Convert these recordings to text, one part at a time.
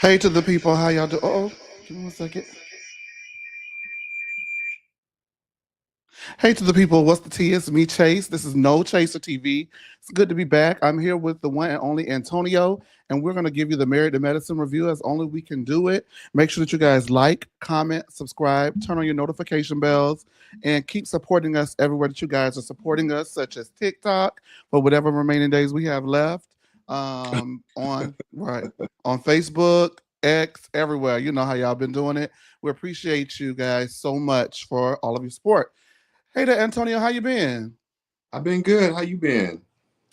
Hey to the people, how y'all do? Oh, give me one second. Hey to the people, what's the tea? It's me, Chase. This is No Chaser TV. It's good to be back. I'm here with the one and only Antonio, and we're going to give you the Married to Medicine review as only we can do it. Make sure that you guys like, comment, subscribe, turn on your notification bells, and keep supporting us everywhere that you guys are supporting us, such as TikTok for whatever remaining days we have left. On right on Facebook, X, everywhere. You know how y'all been doing it. We appreciate you guys so much for all of your support. Hey there, Antonio. How you been? I've been good. How you been?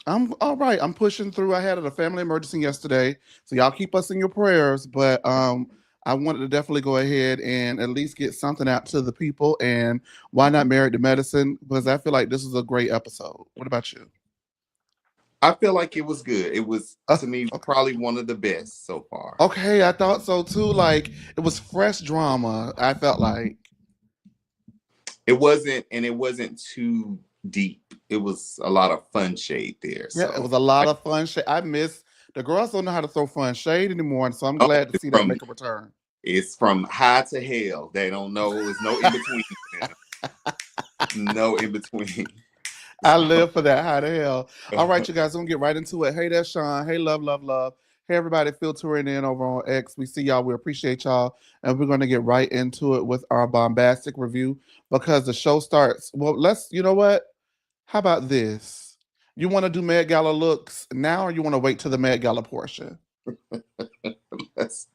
I'm all right. I'm pushing through. I had a family emergency yesterday, so y'all keep us in your prayers. But I wanted to definitely go ahead and at least get something out to the people. And why not Married to Medicine? Because I feel like this is a great episode. What about you? I feel like it was good. It was to me Okay. probably one of the best so far. Okay, I thought so too. Like it was fresh drama. I felt like It wasn't too deep. It was a lot of fun shade there. yeah, it So was a lot of fun shade. I miss the girls don't know how to throw fun shade anymore, and so I'm oh, glad to it's see that from make a return. it's from high to hell. They don't know. There's no in between. No in between. I So live for that. How the hell? All right, you guys, I'm gonna get right into it. Hey, that's Sean. Hey, love, love, love. Hey, everybody, filtering in over on X. We see y'all. We appreciate y'all, and we're gonna get right into it with our bombastic review because the show starts. Well, let's. You know what? How about this? You want to do Met Gala looks now, or you want to wait to the Met Gala portion? let's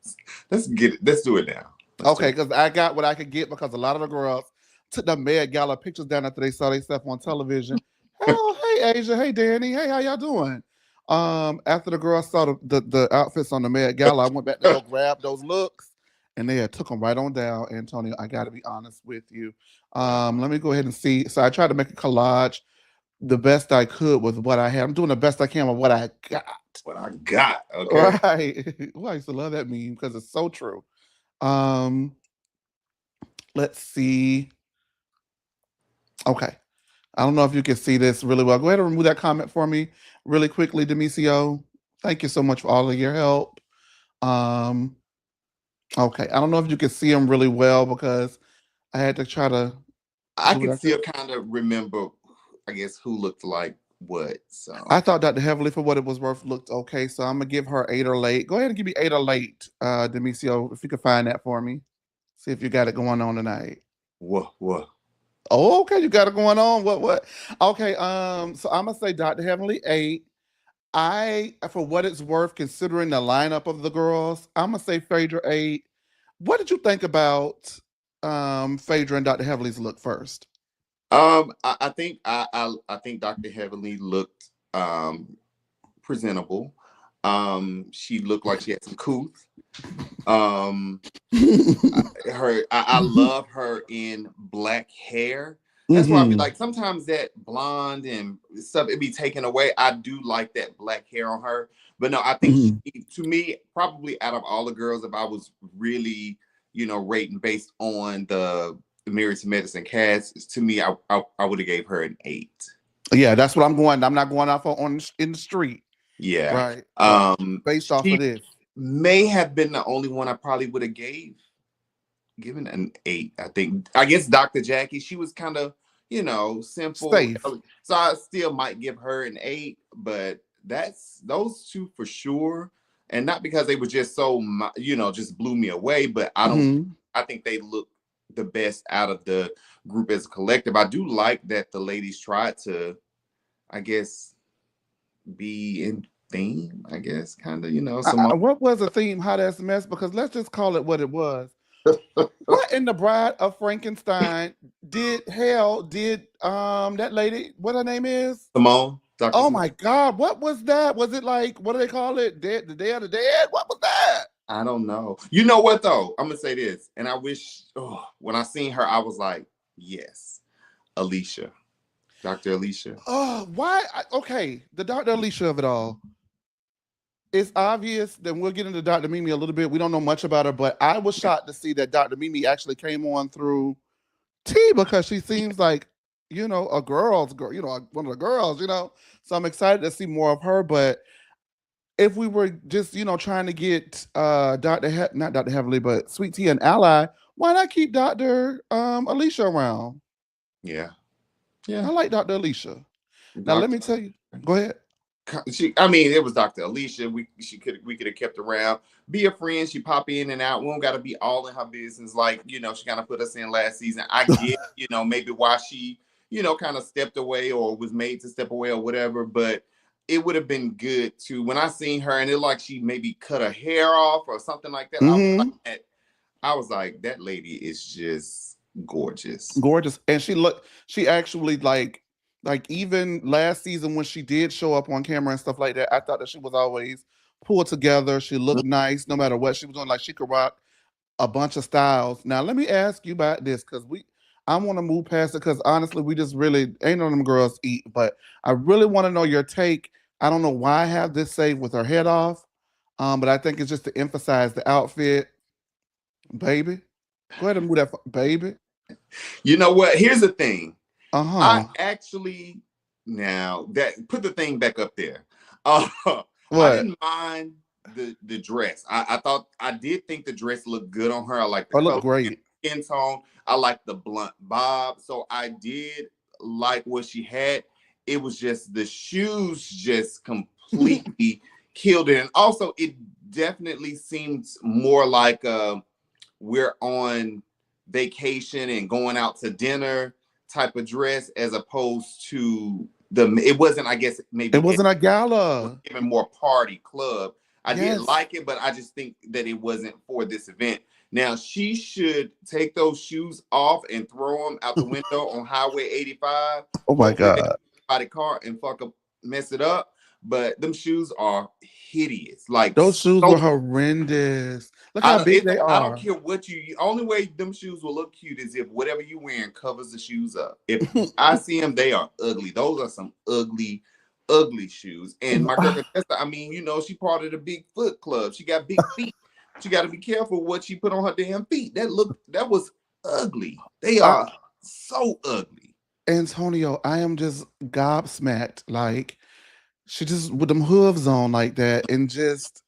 let's get it. Let's do it now. Let's do Okay, it. because I got what I could get because a lot of the girls took the Met Gala pictures down after they saw their stuff on television. Oh, hey Asia, hey Danny, hey, how y'all doing? After the girls saw the outfits on the Met Gala, I went back to go grab those looks, and they had took them right on down. Antonio, I got to be honest with you. Let me go ahead and see. So I tried to make a collage the best I could with what I had. I'm doing the best I can with what I got. What I got. Okay. Right. Well, I used to love that meme because it's so true. Um, let's see. Okay. I don't know if you can see this really well. Go ahead and remove that comment for me really quickly, Demisio. Thank you so much for all of your help. Um, okay. I don't know if you can see them really well because I had to try to I do what can I could. still kind of remember, I guess, who looked like what. I So thought Dr. Heavily, for what it was worth, looked okay. So I'm gonna give her 8 or late. Go ahead and give me 8 or late, Demisio, if you can find that for me. See if you got it going on tonight. whoa. Oh, okay, you got it going on. What? Okay, so I'm gonna say Dr. Heavenly 8. For what it's worth, considering the lineup of the girls, I'm gonna say Phaedra 8. What did you think about Phaedra and Dr. Heavenly's look first? I think Dr. Heavenly looked presentable. She looked like she had some couth. Um, I love her in black hair. That's why I be Hmm. like sometimes that blonde and stuff it be taken away. I do like that black hair on her, but no, I think Hmm. to me probably out of all the girls, if I was really rating based on the Married to Medicine cast, to me I would have gave her an 8. Yeah, that's what I'm going. I'm not going off on in the street. Yeah. Right, right. Based off of She this. may have been the only one I probably would have given an 8. I guess Dr. Jackie, she was kind of, simple. Safe. So I still might give her an 8, but that's those two for sure. And not because they were just so, just blew me away, but Hmm. I think they look the best out of the group as a collective. I do like that the ladies tried to, I guess, be in theme, I guess, kind of, some. What was the theme? Hot ass mess? Because let's just call it what it was. What in the Bride of Frankenstein did that lady, what her name is? Simone, Dr. Oh Simone. my God, what was that? Was it like, what do they call it? Dead, the Day of the Dead? What was that? I don't know. You know what though? I'm gonna say this, and I wish when I seen her, I was like, yes, Alicia, Dr. Alicia. Oh, why? Okay, the Dr. Alicia of it all. It's obvious. Then we'll get into Dr. Mimi a little bit. We don't know much about her, but I was shocked to see that Dr. Mimi actually came on through T because she seems like, a girl's girl, one of the girls, So I'm excited to see more of her, but if we were just, trying to get not Dr. Heavenly, but Sweet Tea and Ally, why not keep Dr. Alicia around? Yeah, yeah. I like Dr. Alicia. Now let Doctor. me tell you. Go ahead. I mean, it was Dr. Alicia. We could have kept around, be a friend. She pop in and out. We don't got to be all in her business. Like, she kind of put us in last season. I get, maybe why she, kind of stepped away or was made to step away or whatever. But it would have been good to when I seen her and it like she maybe cut her hair off or something like that. Mm-hmm. I was like, that lady is just gorgeous. Gorgeous. And she actually like even last season when she did show up on camera and stuff like that, I thought that she was always pulled together. She looked nice no matter what she was doing. Like she could rock a bunch of styles. Now let me ask you about this because I want to move past it because honestly, we just really ain't none of them girls eat, but I really want to know your take. I don't know why I have this saved with her head off. But I think it's just to emphasize the outfit, baby. Go ahead and move that, baby. You know what? Here's the thing. I Uh-huh. actually now that put the thing back up there. Uh, I What? didn't mind the dress. I thought I did think the dress looked good on her. I like the Oh, look color and great. skin tone. I like the blunt bob. So I did like what she had. It was just the shoes just completely killed it. And also it definitely seems more like we're on vacation and going out to dinner type of dress as opposed to it wasn't, I guess, It maybe wasn't a was gala. even more party club. I did Yes. like it, but I just think that it wasn't for this event. Now she should take those shoes off and throw them out the window on Highway 85. Oh my Hopefully they God. by the car and fuck up, mess it up. But them shoes are hideous, like Those shoes so. were horrendous. Look how big they I don't are. care what you. Only way them shoes will look cute is if whatever you wearing covers the shoes up. If I see them, they are ugly. Those are some ugly, ugly shoes. And my girl Contessa, I mean, she part of the big foot club. She got big feet. She got to be careful what she put on her damn feet. That was ugly. They I, are so ugly. Antonio, I am just gobsmacked. Like she just with them hooves on like that, and just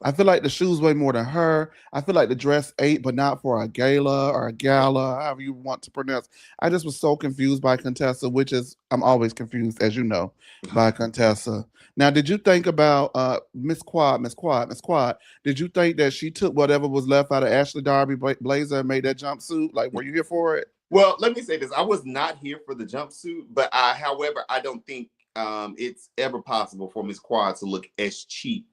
I feel like the shoes weigh more than her. I feel like the dress ate, but not for a gala or a gala, however you want to pronounce. I just was so confused by Contessa, which is I'm always confused, as you know, by Contessa. Now, did you think about Miss Quad? Did you think that she took whatever was left out of Ashley Darby blazer and made that jumpsuit? Like, were you here for it? Well, let me say this. I was not here for the jumpsuit, but however, I don't think it's ever possible for Miss Quad to look as cheap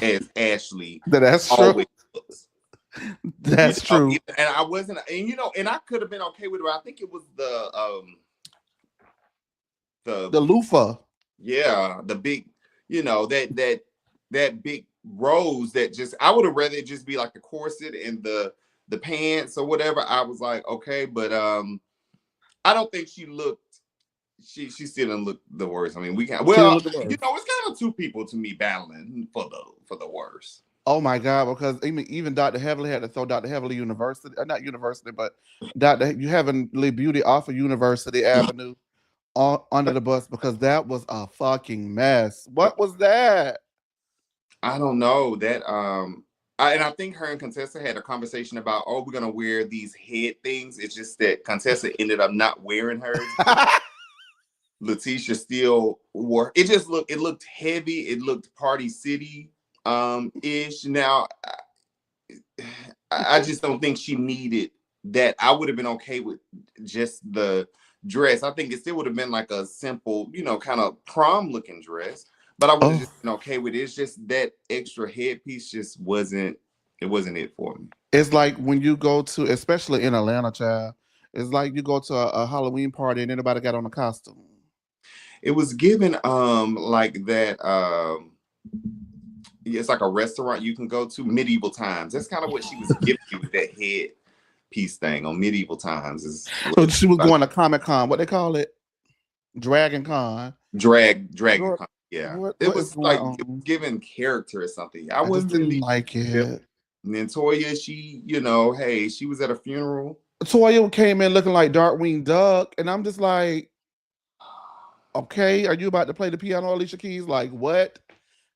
as Ashley That's true. always looks. That's true. And I wasn't, and I could have been okay with her. I think it was the The loofah. yeah, the big, that big rose that just I would have rather it just be like the corset and the pants or whatever. I was like, okay, but I don't think she looked. She still didn't look the worst. I mean, we can. She didn't Well, look the worst. it's kind of two people to me battling for the worst. Oh my God! Because even Dr. Heavily had to throw Dr. Heavily University, not University, but Dr. You having Lee Beauty off of University Avenue under the bus because that was a fucking mess. What was that? I don't know that. And I think her and Contessa had a conversation about, oh, we're gonna wear these head things. It's just that Contessa ended up not wearing hers. Letitia still wore. It looked heavy. It looked Party City ish. Now I just don't think she needed that. I would have been okay with just the dress. I think it still would have been like a simple, kind of prom looking dress. But I would have Oh, just been okay with it. It's just that extra headpiece just wasn't it for me. it's like when you go to, especially in Atlanta, child. It's like you go to a Halloween party and anybody got on a costume. It was given like that it's like a restaurant you can go to, medieval times. That's kind of what she was giving me with that head piece thing on medieval times is So she was going to Comic Con. What they call it? Dragon Con. Dragon Con. Yeah. It What is was going like it was on? given character or something. I I just wasn't didn't really like feeling it. it. And then Toya, she, hey, she was at a funeral. Toya came in looking like Darkwing Duck, and I'm just like, okay, are you about to play the piano, Alicia Keys? Like what?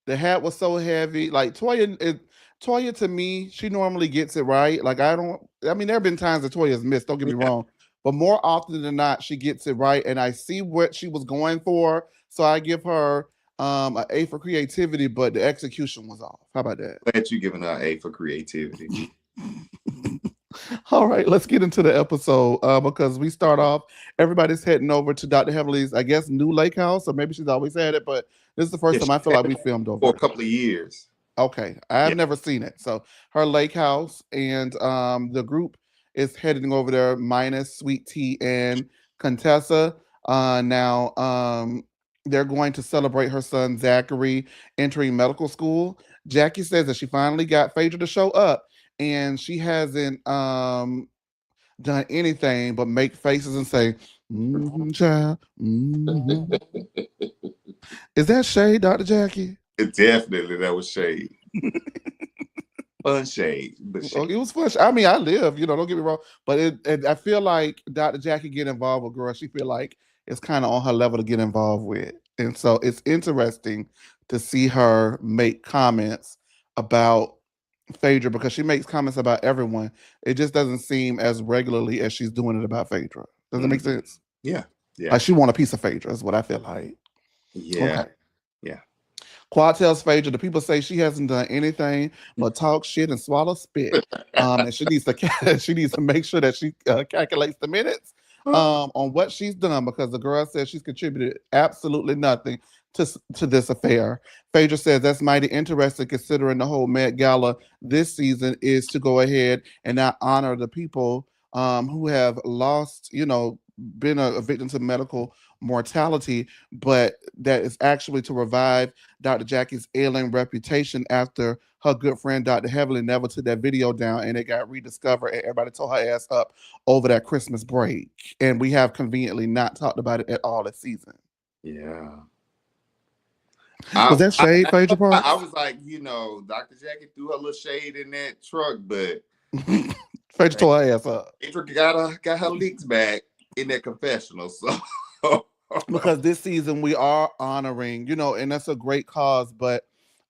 The hat was so heavy. Like Toya to me, she normally gets it right. Like I don't. I mean, there have been times that Toya's missed. Don't get me Yeah, wrong, but more often than not, she gets it right, and I see what she was going for. So I give her an A for creativity, but the execution was off. How about that? glad you giving her an A for creativity. All right, let's get into the episode because we start off. Everybody's heading over to Dr. Heavenly's, I guess, new lake house, or maybe she's always had it, but this is the first Yeah, time she I feel had like we it filmed for a over. couple of years. Okay, I've Yeah, never seen it. So her lake house and the group is heading over there minus Sweet Tea and Contessa. Now they're going to celebrate her son Zachary entering medical school. Jackie says that she finally got Phaedra to show up, and she hasn't done anything but make faces and say, child. Is that shade, Dr. Jackie? definitely that was shade. Fun shade, but Oh, shade. it was fun. I mean, I live, don't get me wrong, but I feel like Dr. Jackie get involved with girls. She feel like it's kind of on her level to get involved with, and so it's interesting to see her make comments about Phaedra because she makes comments about everyone. It just doesn't seem as regularly as she's doing it about Phaedra. Does that make Mhm. sense? Yeah, yeah, Like she want a piece of Phaedra is what I feel like. yeah, Okay. yeah. Quad tells Phaedra the people say she hasn't done anything but talk shit and swallow spit. And she needs to she needs to make sure that she calculates the minutes on what she's done because the girl says she's contributed absolutely nothing to this affair. Phaedra says that's mighty interesting considering the whole Met Gala this season is to go ahead and not honor the people who have lost, been a victim to medical mortality, but that is actually to revive Dr. Jackie's ailing reputation after her good friend Dr. Heavily never took that video down and it got rediscovered and everybody tore her ass up over that Christmas break. And we have conveniently not talked about it at all this season. Yeah. Was that shade, Phaedra I Parks? was like, Dr. Jackie threw her little shade in that truck, but Phaedra tore her ass up. Phaedra got her leaks back in that confessional. So Because this season we are honoring, and that's a great cause, but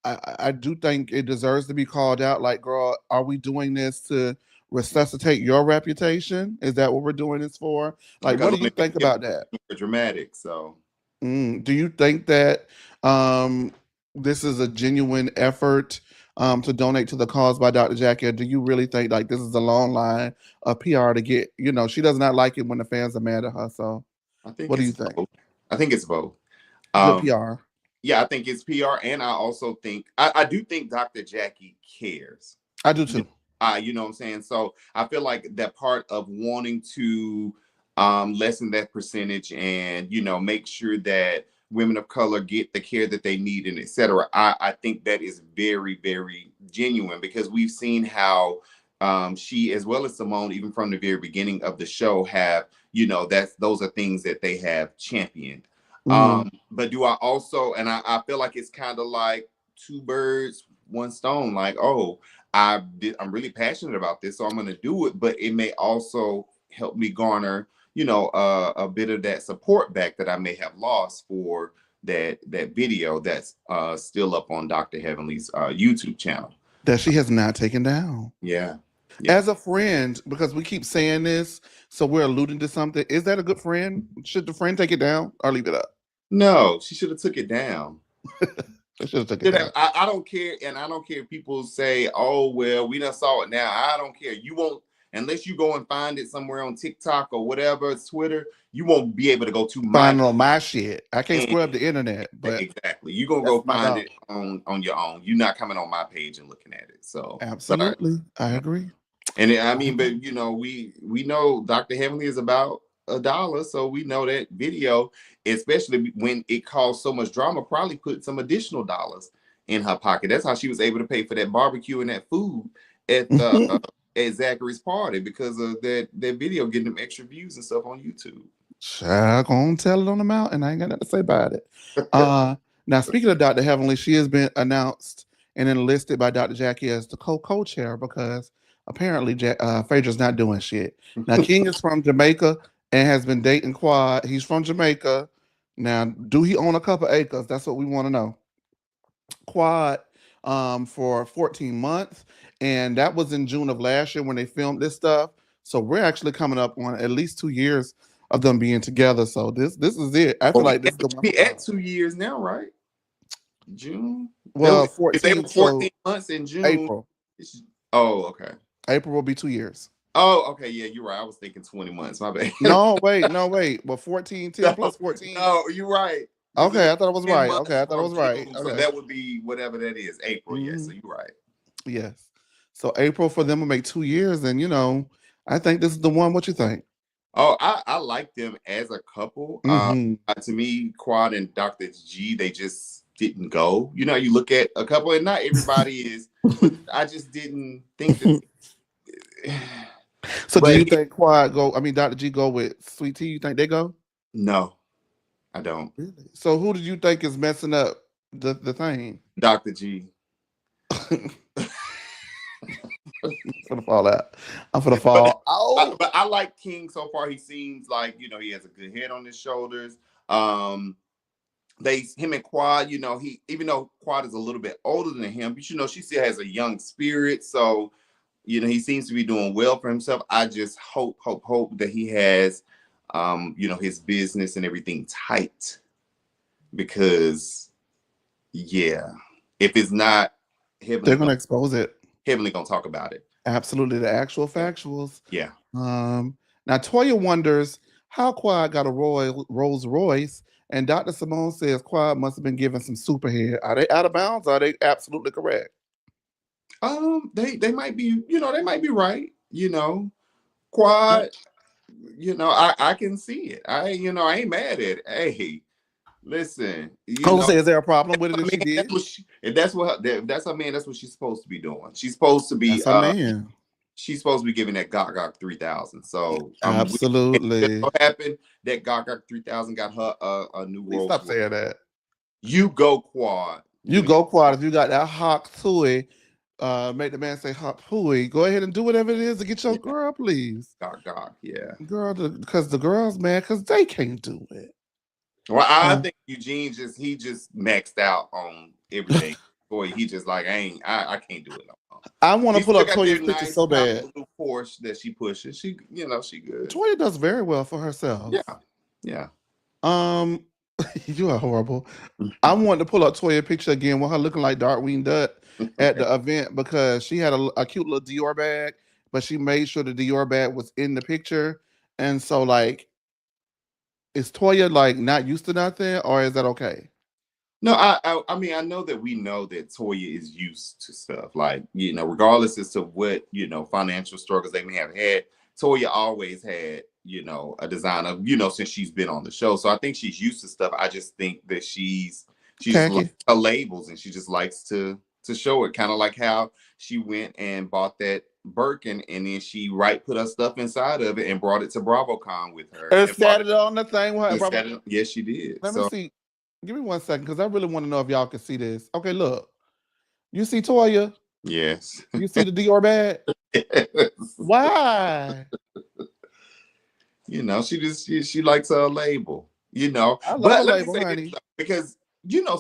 I do think it deserves to be called out. Like, girl, are we doing this to resuscitate your reputation? Is that what we're doing this for? Like, what because do you only think get about that? more dramatic. So Do you think that um, this is a genuine effort to donate to the cause by Dr. Jackie? Or do you really think like this is a long line of PR to get? She does not like it when the fans are mad at her. So, I think what do you it's think? both. I think it's both. Good Um, PR. yeah, I think it's PR, and I also think I do think Dr. Jackie cares. I do You too. you know what I'm saying? So I feel like that part of wanting to lessen that percentage and make sure that women of color get the care that they need and etc. I think that is very, very genuine because we've seen how she as well as Simone, even from the very beginning of the show, have those are things that they have championed. Mm-hmm. But do I also, and I feel like it's kind of like two birds, one stone. Like, oh, I'm really passionate about this, so I'm going to do it. But it may also help me garner, a bit of that support back that I may have lost for that video that's still up on Dr. Heavenly's YouTube channel. That she has not taken down. Yeah, yeah. As a friend, because we keep saying this, so we're alluding to something. Is that a good friend? Should the friend take it down or leave it up? No, she should have took it down. They should have taken it down. I don't care, and I don't care if people say, "Oh well, we done saw it now." I don't care. You won't unless you go and find it somewhere on TikTok or whatever, Twitter. You won't be able to go to my Find it on my shit. I can't page. scrub the internet, but Exactly. You're gonna that's go my find dog. it on your own. You're not coming on my page and looking at it. So sorry. Absolutely, I agree. And I I mean, agree. but we know Dr. Heavenly is about $1, so we know that video, especially when it caused so much drama, probably put some additional dollars in her pocket. That's how she was able to pay for that barbecue and that food at the at Zachary's party because of that video getting them extra views and stuff on YouTube. Child, gonna tell it on the mountain. I ain't got nothing to say about it. Uh, Now speaking of Dr. Heavenly, she has been announced and enlisted by Dr. Jackie as the co-chair because apparently Phaedra's not doing shit. Now King is from Jamaica and has been dating Quad. He's from Jamaica. Now, do he own a couple acres? That's what we want to know. Quad for 14 months, and that was in June of last year when they filmed this stuff. So we're actually coming up on at least 2 years of them being together. So this is it. I feel Well, like yeah, this is the it should one for be at Quad. 2 years now, right? June. Well, If they were 14. 14 So months in June. April, Oh, okay. April will be 2 years. Oh, okay. Yeah, you're right. I was thinking 20 months. My bad. No, wait, no, wait. Well, 14, 10 No, plus 14. no, you're right. Because Okay, I thought it was 10 right. Okay, months I thought it from was right. June, so Okay. that would be whatever that is, April. Yeah, so Hmm. you're right. Yes. So April for them will make 2 years, and I think this is the one. What you think? Oh, I like them as a couple. Hmm. To me, Quad and Dr. G, they just didn't go. You look at a couple, and not everybody is, but I just didn't think that. So do you But think Quad go? I mean, Dr. G go with Sweet Tea? You think they go? no, I don't. Really? So who did you think is messing up the thing? Dr. G. I'm gonna fall out. I'm gonna But fall out. but I like King so far. He seems like he has a good head on his shoulders. Um, him and Quad, he even though Quad is a little bit older than him, but she still has a young spirit. So he seems to be doing well for himself. I just hope that he has his business and everything tight, because yeah, if it's not, They're heavenly gonna gonna expose it. heavenly gonna talk about it. Absolutely, the actual Yeah. factuals. Yeah. Now Toya wonders how Quad got a Rolls Royce, and Dr. Simone says Quad must have been given some superhead. Are they out of bounds? Or are they absolutely correct? They might be, they might be right. Mm. Quad, I can see it. I ain't mad at it. Hey, listen, I was gonna say, is there a problem with it I if she mean, did? if that's her man, that's what she's supposed to be doing. That's a man. She's supposed to be giving that Gok 3000. So it just Absolutely. so happened that Gok 3000 got her a new Please Rolls stop Royce. saying that. You go Quad. You You and go Quad if you got that hawk tui. Make the man say hot pooey. Go ahead and do whatever it is to get your your girl, please. Gok, yeah. Girl, because the girls, man, because they can't do it. Well, I Uh, think Eugene just maxed out on everything. Boy, he just like I can't do it no more. I want She to pull still up got Toya's that picture nice so bad. powerful Porsche that she pushes. She good. Toya does very well for herself. Yeah, yeah. Um, you are horrible. I wanted to pull up Toya picture again with her looking like Darkwing Duck at the event because she had a cute little Dior bag, but she made sure the Dior bag was in the picture. And so, like, is Toya like not used to nothing, or is that okay? No, I mean I know that we know that Toya is used to stuff like regardless as to what financial struggles they may have had. Toya always had a designer since she's been on the show, so I think she's used to stuff. I just think that she just likes Khaki. her labels and she just likes to show it, kind of like how she went and bought that Birkin and then she put her stuff inside of it and brought it to BravoCon with her And and brought started on the thing with her, it. bro. Yes, she did. Let me So see. Give me 1 second because I really want to know if y'all can see this. Okay, look. You see Toya? yes. You see the Dior bag? Why? She likes her label, I love a but let me label, say this honey. though, because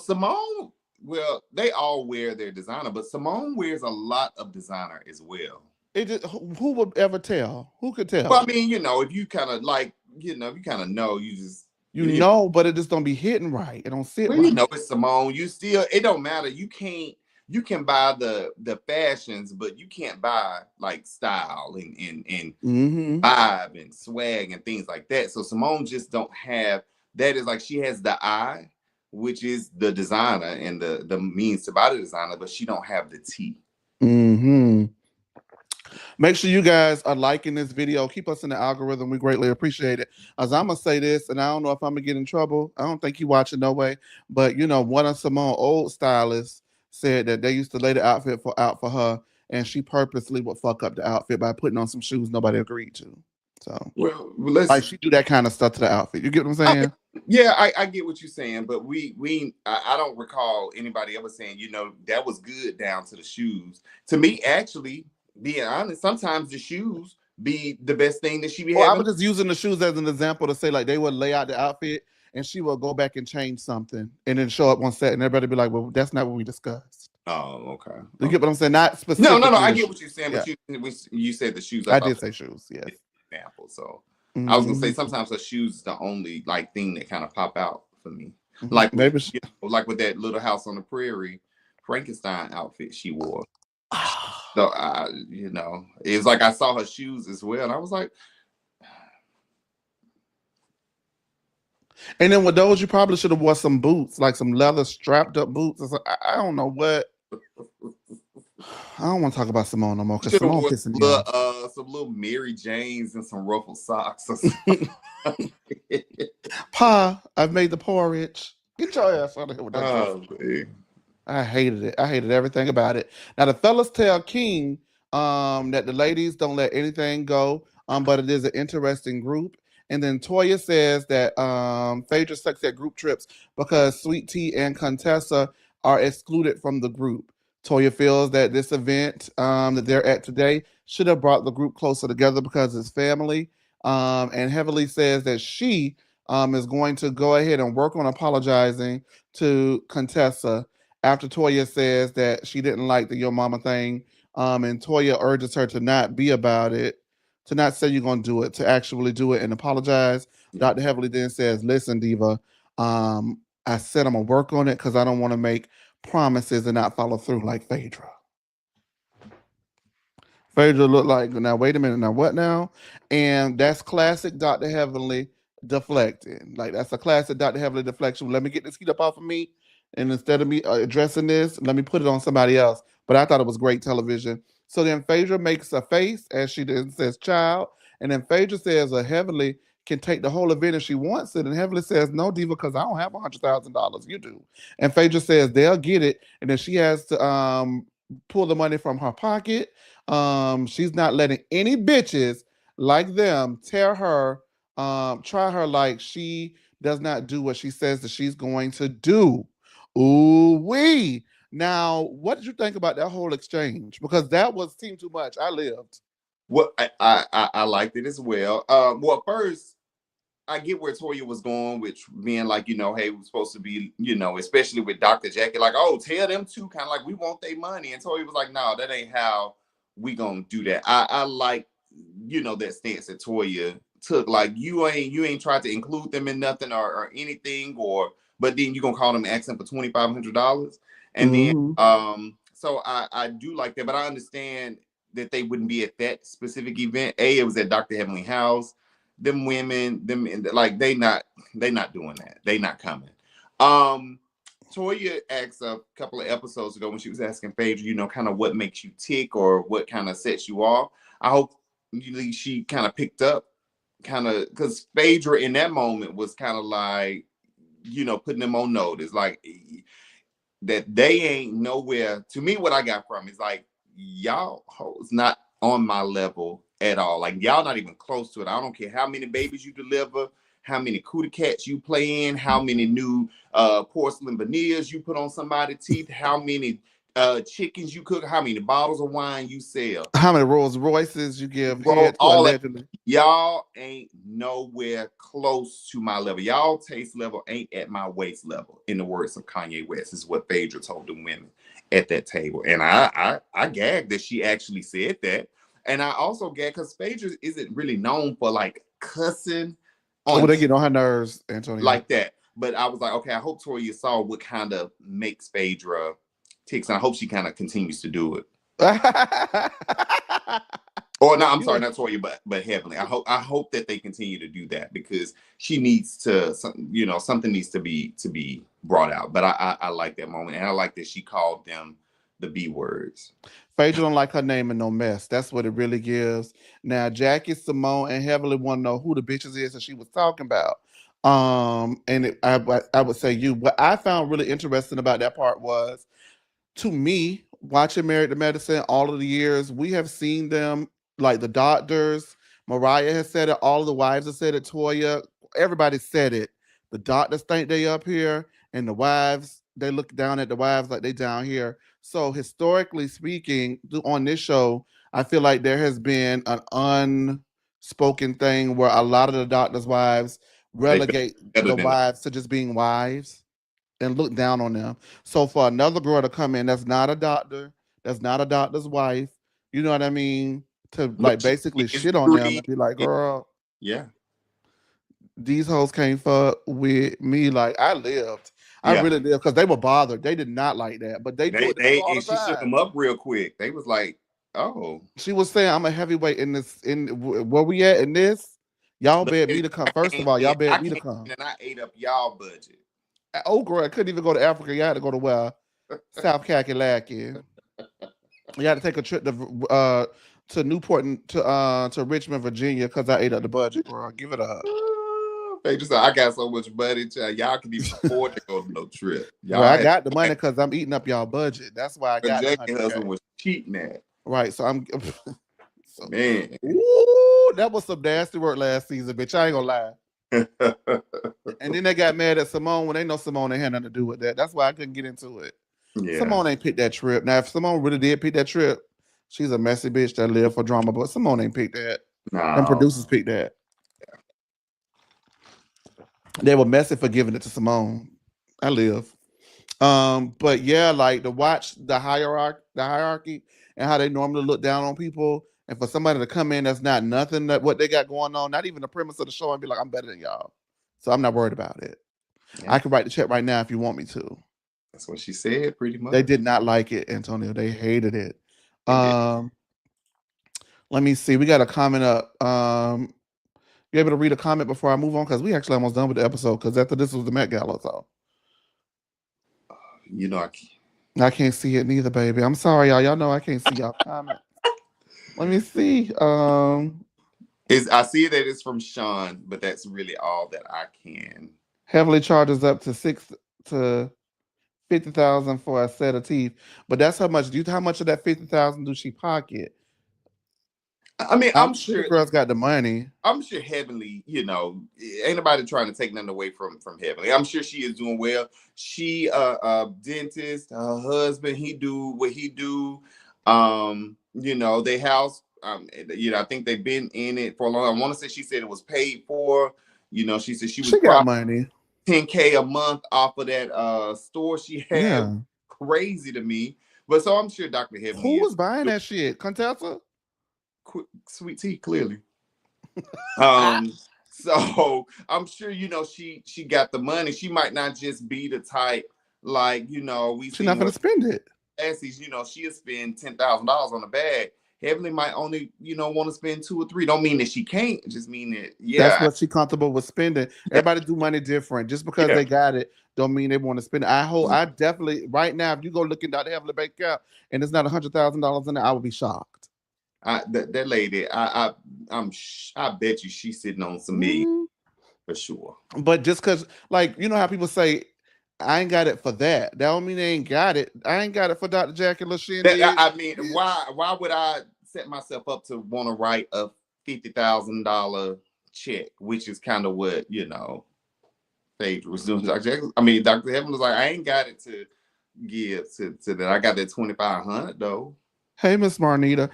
Simone, well, they all wear their designer, but Simone wears a lot of designer as well. It just, who would ever tell? Who could Well, I tell? mean, if you kind of like, if you kind of know, you just You know, but it just don't be hitting right. It don't sit well, right. it's Simone. It don't matter. You can buy the fashions, but you can't buy like style and Mm-hmm. vibe and swag and things like that. So Simone just don't have that. Is like she has the eye, which is the designer and the means to buy the designer, but she don't have the T. Mm-hmm. Make sure you guys are liking this video. Keep us in the algorithm. We greatly appreciate it. As I'm gonna say this, and I don't know if I'm gonna get in trouble. I don't think you watching no way. But one of Simone old stylists said that they used to lay the outfit out for her, and she purposely would fuck up the outfit by putting on some shoes nobody agreed to. So Well, like let's. she do that kind of stuff to the outfit. You get what I'm saying? Yeah, I get what you're saying, but I don't recall anybody ever saying that was good down to the shoes. To me, actually, being honest, sometimes the shoes be the best thing that she be Well, I having. was just using the shoes as an example to say like they would lay out the outfit and she will go back and change something and then show up on set and everybody be like, well, that's not what we discussed. Oh, okay. You get what I'm saying? Not No, specifically I the get what you're saying, yeah. but you said the shoes. I I thought did that say shoes, yes. was an example. So I was gonna say Hmm. sometimes the shoes is the only like thing that kind of pop out for me. Hmm. Like with Maybe like with that Little House on the Prairie Frankenstein outfit she wore. So it was like I saw her shoes as well, and I was like, and then with those, you probably should have wore some boots, like some leather strapped up boots. I don't know what. I don't want to talk about Simone no more because should have Simone wore pissing me off. some little Mary Janes and some ruffled socks or something. Pa, I've made the porridge. Get your ass out of here with that dress. Oh, man. I hated it. I hated everything about it. Now the fellas tell King that the ladies don't let anything go, but it is an interesting group. And then Toya says that Phaedra sucks at group trips because Sweet Tea and Contessa are excluded from the group. Toya feels that this event that they're at today should have brought the group closer together because it's family. And Heavily says that she is going to go ahead and work on apologizing to Contessa after Toya says that she didn't like the Yo Mama thing, and Toya urges her to not be about it, to not say you're going to do it, to actually do it and apologize. Yeah. Dr. Heavily then says, listen, Diva, I said I'm going to work on it because I don't want to make promises and not follow through like Phaedra. Phaedra looked like, now wait a minute, now what now? And that's classic Dr. Heavenly deflecting. Like that's a classic Dr. Heavenly deflection. Let me get this heat up off of me, and instead of me addressing this, let me put it on somebody else. But I thought it was great television. So then Phaedra makes a face as she then says child, and then Phaedra says Heavenly can take the whole event if she wants it, and Heavenly says no, Diva, because I don't have $100,000. You do. And Phaedra says they'll get it, and then she has to pull the money from her pocket. She's not letting any bitches like them tear her, try her like she does not do what she says that she's going to do. Ooh wee. Now, what did you think about that whole exchange? Because that was Team Too Much. I lived. Well, I liked it as well. Well, first, I get where Toya was going, which being like, hey, we're supposed to be, especially with Dr. Jackie, like, oh, tell them to kind of like we want their money. And Toya was like, no, that ain't how we gonna do that. I like, that stance that Toya took. Like you ain't tried to include them in nothing or anything, but then you gonna call them asking for $2,500. And then Mm-hmm. so I do like that, but I understand that they wouldn't be at that specific event. It was at Dr. Heavenly House. Them women, like they not doing that. They not coming. Toya asked a couple of episodes ago when she was asking Phaedra, kind of what makes you tick or what kind of sets you off. I hope she kind of picked up, kind of, because Phaedra in that moment was kind of like, putting them on notice, like that they ain't nowhere. To me, what I got from is like, y'all hoes not on my level at all. Like y'all not even close to it. I don't care how many babies you deliver, how many cootie cats you play in, how many new porcelain veneers you put on somebody's teeth, how many chickens you cook, how many bottles of wine you sell. How many Rolls Royces you give Bro, head to all that, allegedly? y'all ain't nowhere close to my level. Y'all taste level ain't at my waist level. In the words of Kanye West, is what Phaedra told the women at that table. And I gagged that she actually said that. And I also gagged because Phaedra isn't really known for like cussing Oh, on they get on her nerves, Antonio. like that. But I was like, okay, I hope Toya saw what kind of makes Phaedra ticks. And I hope she kind of continues to do it. Or no, I'm sorry, not Toya, but Heavenly. I hope that they continue to do that because she needs to, something needs to be brought out. But I like that moment, and I like that she called them the B words. Phaedra don't like her name in no mess. That's what it really gives. Now, Jackie, Simone, and Heavily want to know who the bitches is that she was talking about. I would say you. What I found really interesting about that part was, to me, watching Married to Medicine all of the years, we have seen them like the doctors. Mariah has said it. All of the wives have said it. Toya, everybody said it. The doctors think they up here, and the wives they look down at the wives like they down here. So historically speaking, on this show, I feel like there has been an unspoken thing where a lot of the doctors' wives They relegate better the than us. wives to just being wives and look down on them. So for another girl to come in that's not a doctor, that's not a doctor's wife, you know what I mean, to But like she basically is shit on them free. and be like, girl, Yeah. these hoes can't fuck with me. Like I lived. I Yeah. really lived because they were bothered. They did not like that. But they do it to They people all the and she shook time. them up real quick. They was like, "Oh, She was saying, I'm a heavyweight in this, where we at in this. Y'all look, bet me to come. First of all, y'all bet I me to came come. in and I ate up y'all budget." Oh, girl, I couldn't even go to Africa. You had to go to where? South Kakalaki. You had to take a trip to Newport and to Richmond, Virginia, because I ate up the budget, girl. Give it up. They just said, "I got so much money, child. Y'all can even afford to go to no trip. Well, Y'all I had got the money because I'm eating up y'all budget. That's why I her got the Jackie 100K. husband was cheating at Right. So I'm so man." ooh, that was some nasty work last season, bitch. I ain't gonna lie. And then they got mad at Simone when they know Simone ain't had nothing to do with that. That's why I couldn't get into it. Yeah. Simone ain't picked that trip. Now, if Simone really did pick that trip, she's a messy bitch that live for drama. But Simone ain't picked that. Them No. producers picked that. They were messy for giving it to Simone. I live. But yeah, like to watch the hierarchy, and how they normally look down on people, and for somebody to come in that's not nothing that what they got going on, not even the premise of the show, and be like, I'm better than y'all. So I'm not worried about it. Yeah. I can write the check right now if you want me to. That's what she said, pretty They much. did not like it, Antonio. They hated it. They did. Um, Let me see. We got a comment up. You able to read a comment before I move on? Because we actually almost done with the episode. Because after this was the Met Gala, so You know, I can't see it neither, baby. I'm sorry, y'all. Y'all know I can't see y'all comment. Let me see. I see that it's from Sean, but that's really all that I can. Heavily charges up to six to 50,000 for a set of teeth, but that's how much. Do you how much of that 50,000 do she pocket? I mean, I'm sure the girls got the money. I'm sure Heavenly, ain't nobody trying to take nothing away from Heavenly. I'm sure she is doing well. She dentist, her husband, he do what he do. They house, I think they've been in it for a long time. I want to say she said it was paid for. She said she was She got probably money. 10K a month off of that store she had. Yeah. Crazy to me. But so I'm sure Dr. Heavenly Who is was buying that shit? Contessa? sweet tea, clearly. So I'm sure she got the money. She might not just be the type like we She's not seen her gonna spend it. classes. She'll spend $10,000 on a bag. Heavenly might only want to spend two or three. Don't mean that she can't. Just mean that That's yeah, what she comfortable with spending. yeah, Everybody do money different. Just because yeah. they got it, don't mean they want to spend it. I definitely right now, if you go looking down the Heavenly bank account and it's not $100,000 in there, I would be shocked. That lady, I bet you she's sitting on some million Mhm. for sure. But just because, like, you know how people say, I ain't got it for that. That don't mean they ain't got it. I ain't got it for Dr. Jackie That LaShindig, I mean, bitch. why would I set myself up to want to write a $50,000 check, which is kind of what Phaedra was doing. Dr. Heaven was like, I ain't got it to give to that. I got that 2,500 though. Hey, Miss Marnita.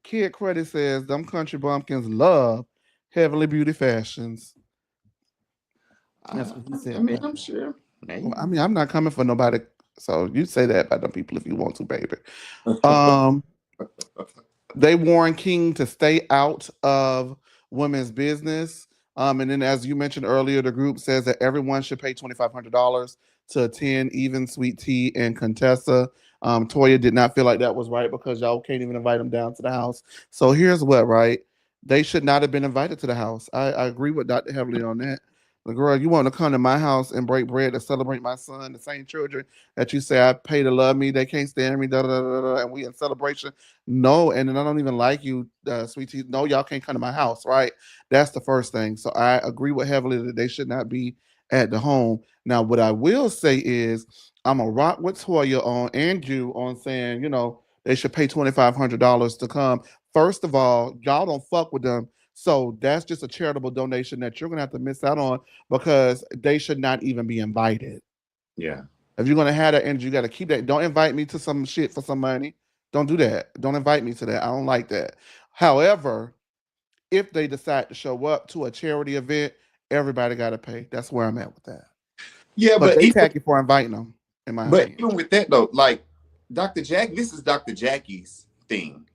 Kid Credit says, them country bumpkins love Heavenly Beauty Fashions. That's what he I said. mean, I'm sure Well, I maybe. mean, I'm not coming for nobody. So you say that about them people if you want to, baby. Um, they warn King to stay out of women's business. And then, as you mentioned earlier, the group says that everyone should pay $2,500 to attend Even Sweet Tea and Contessa. Toya did not feel like that was right because y'all can't even invite them down to the house. So here's what, right? They should not have been invited to the house. I agree with Dr. Heavily on that. The girl, you want to come to my house and break bread to celebrate my son, the same children that you say I pay to love me, they can't stand me, da da da da, da, and we in celebration. No, and then I don't even like you, sweet tea. No, y'all can't come to my house, right? That's the first thing. So I agree with Heavily that they should not be at the home. Now, what I will say is I'm a rock with Toya on and you on saying, they should pay $2,500 to come. First of all, y'all don't fuck with them. So that's just a charitable donation that you're gonna have to miss out on because they should not even be invited. Yeah. If you're gonna have that energy, you gotta keep that. Don't invite me to some shit for some money. Don't do that. Don't invite me to that. I don't like that. However, if they decide to show up to a charity event everybody got to pay. That's where I'm at with that. Yeah, But they tacky for inviting them, in my but opinion. even with that though, like Dr. Jack, this is Dr. Jackie's thing.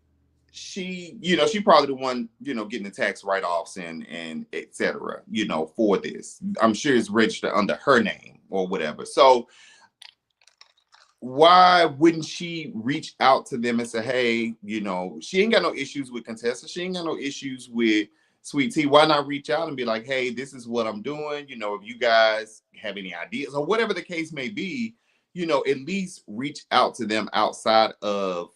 She, she probably the one, getting the tax write-offs and etc. For this. I'm sure it's registered under her name or whatever. So why wouldn't she reach out to them and say, hey, she ain't got no issues with Contessa. She ain't got no issues with Sweet Tea. Why not reach out and be like, hey, this is what I'm doing. If you guys have any ideas or whatever the case may be, at least reach out to them outside of,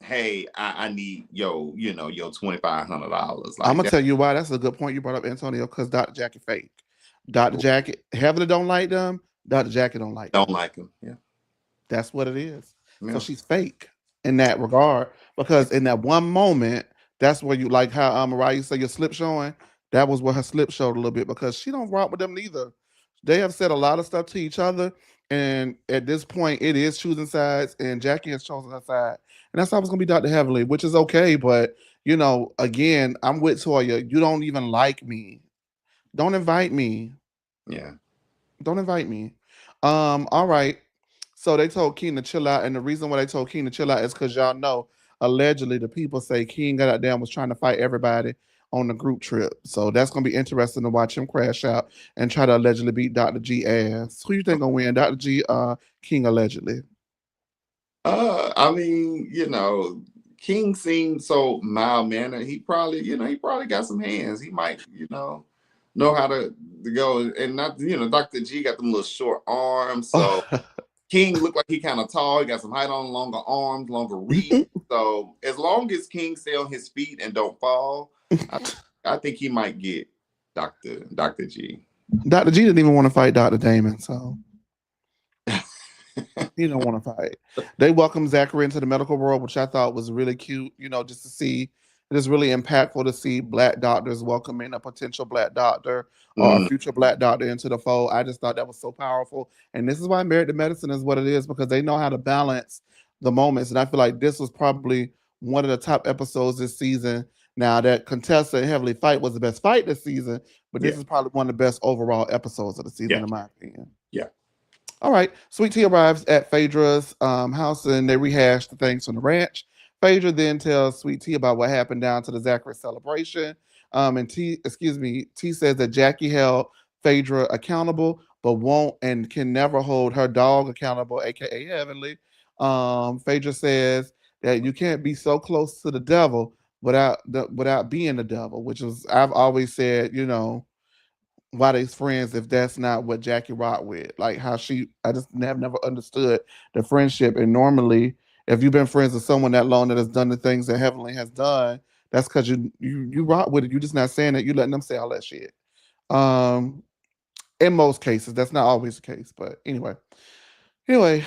hey, I need your $2,500. I'm Like gonna that. tell you why. That's a good point you brought up, Antonio. Because Dr. Jackie fake. Dr. Jackie, Heather don't like them. Dr. Jackie don't like Don't them. like them. Yeah. That's what it is. So Yeah. she's fake in that regard because in that one moment, that's where you like how Mariah said your slip showing. That was where her slip showed a little bit because she don't rock with them neither. They have said a lot of stuff to each other, and at this point, it is choosing sides, and Jackie has chosen her side, and that's always gonna be Dr. Heavily, which is okay. But again, I'm with Toya. You don't even like me. Don't invite me. Yeah. Don't invite me. All right. So they told King to chill out, and the reason why they told King to chill out is because y'all know allegedly the people say King got out there and was trying to fight everybody on the group trip. So that's gonna be interesting to watch him crash out and try to allegedly beat Dr. G ass. Who you think gonna win? Dr. G, King allegedly. I mean, King seems so mild mannered. He probably got some hands. He might, know how to go. And not, Dr. G got them little short arms. So King looked like he kind of tall. He got some height on, longer arms, longer reach. So as long as King stay on his feet and don't fall, I think he might get Dr. G. Dr. G didn't even want to fight Dr. Damon, so he don't want to fight. They welcomed Zachary into the medical world, which I thought was really cute, just to see. It is really impactful to see black doctors welcoming a potential black doctor or a Mm, future black doctor into the fold. I just thought that was so powerful. And this is why Married to Medicine is what it is, because they know how to balance the moments. And I feel like this was probably one of the top episodes this season. Now that Contessa and Heavily Fight was the best fight this season, but yeah, this is probably one of the best overall episodes of the season, yeah, in my opinion. yeah. All right. Sweet Tea arrives at Phaedra's house and they rehash the things from the ranch. Phaedra then tells Sweet Tea about what happened down to the Zachary celebration. And T says that Jackie held Phaedra accountable, but won't and can never hold her dog accountable, aka Heavenly. Phaedra says that you can't be so close to the devil without being the devil, which is I've always said, why they friends if that's not what Jackie rock with. Like how I just have never understood the friendship. And normally, if you've been friends with someone that long that has done the things that Heavenly has done, that's because you rock with it. You're just not saying that. You letting them say all that shit. Um, in most cases, that's not always the case, but anyway. Anyway,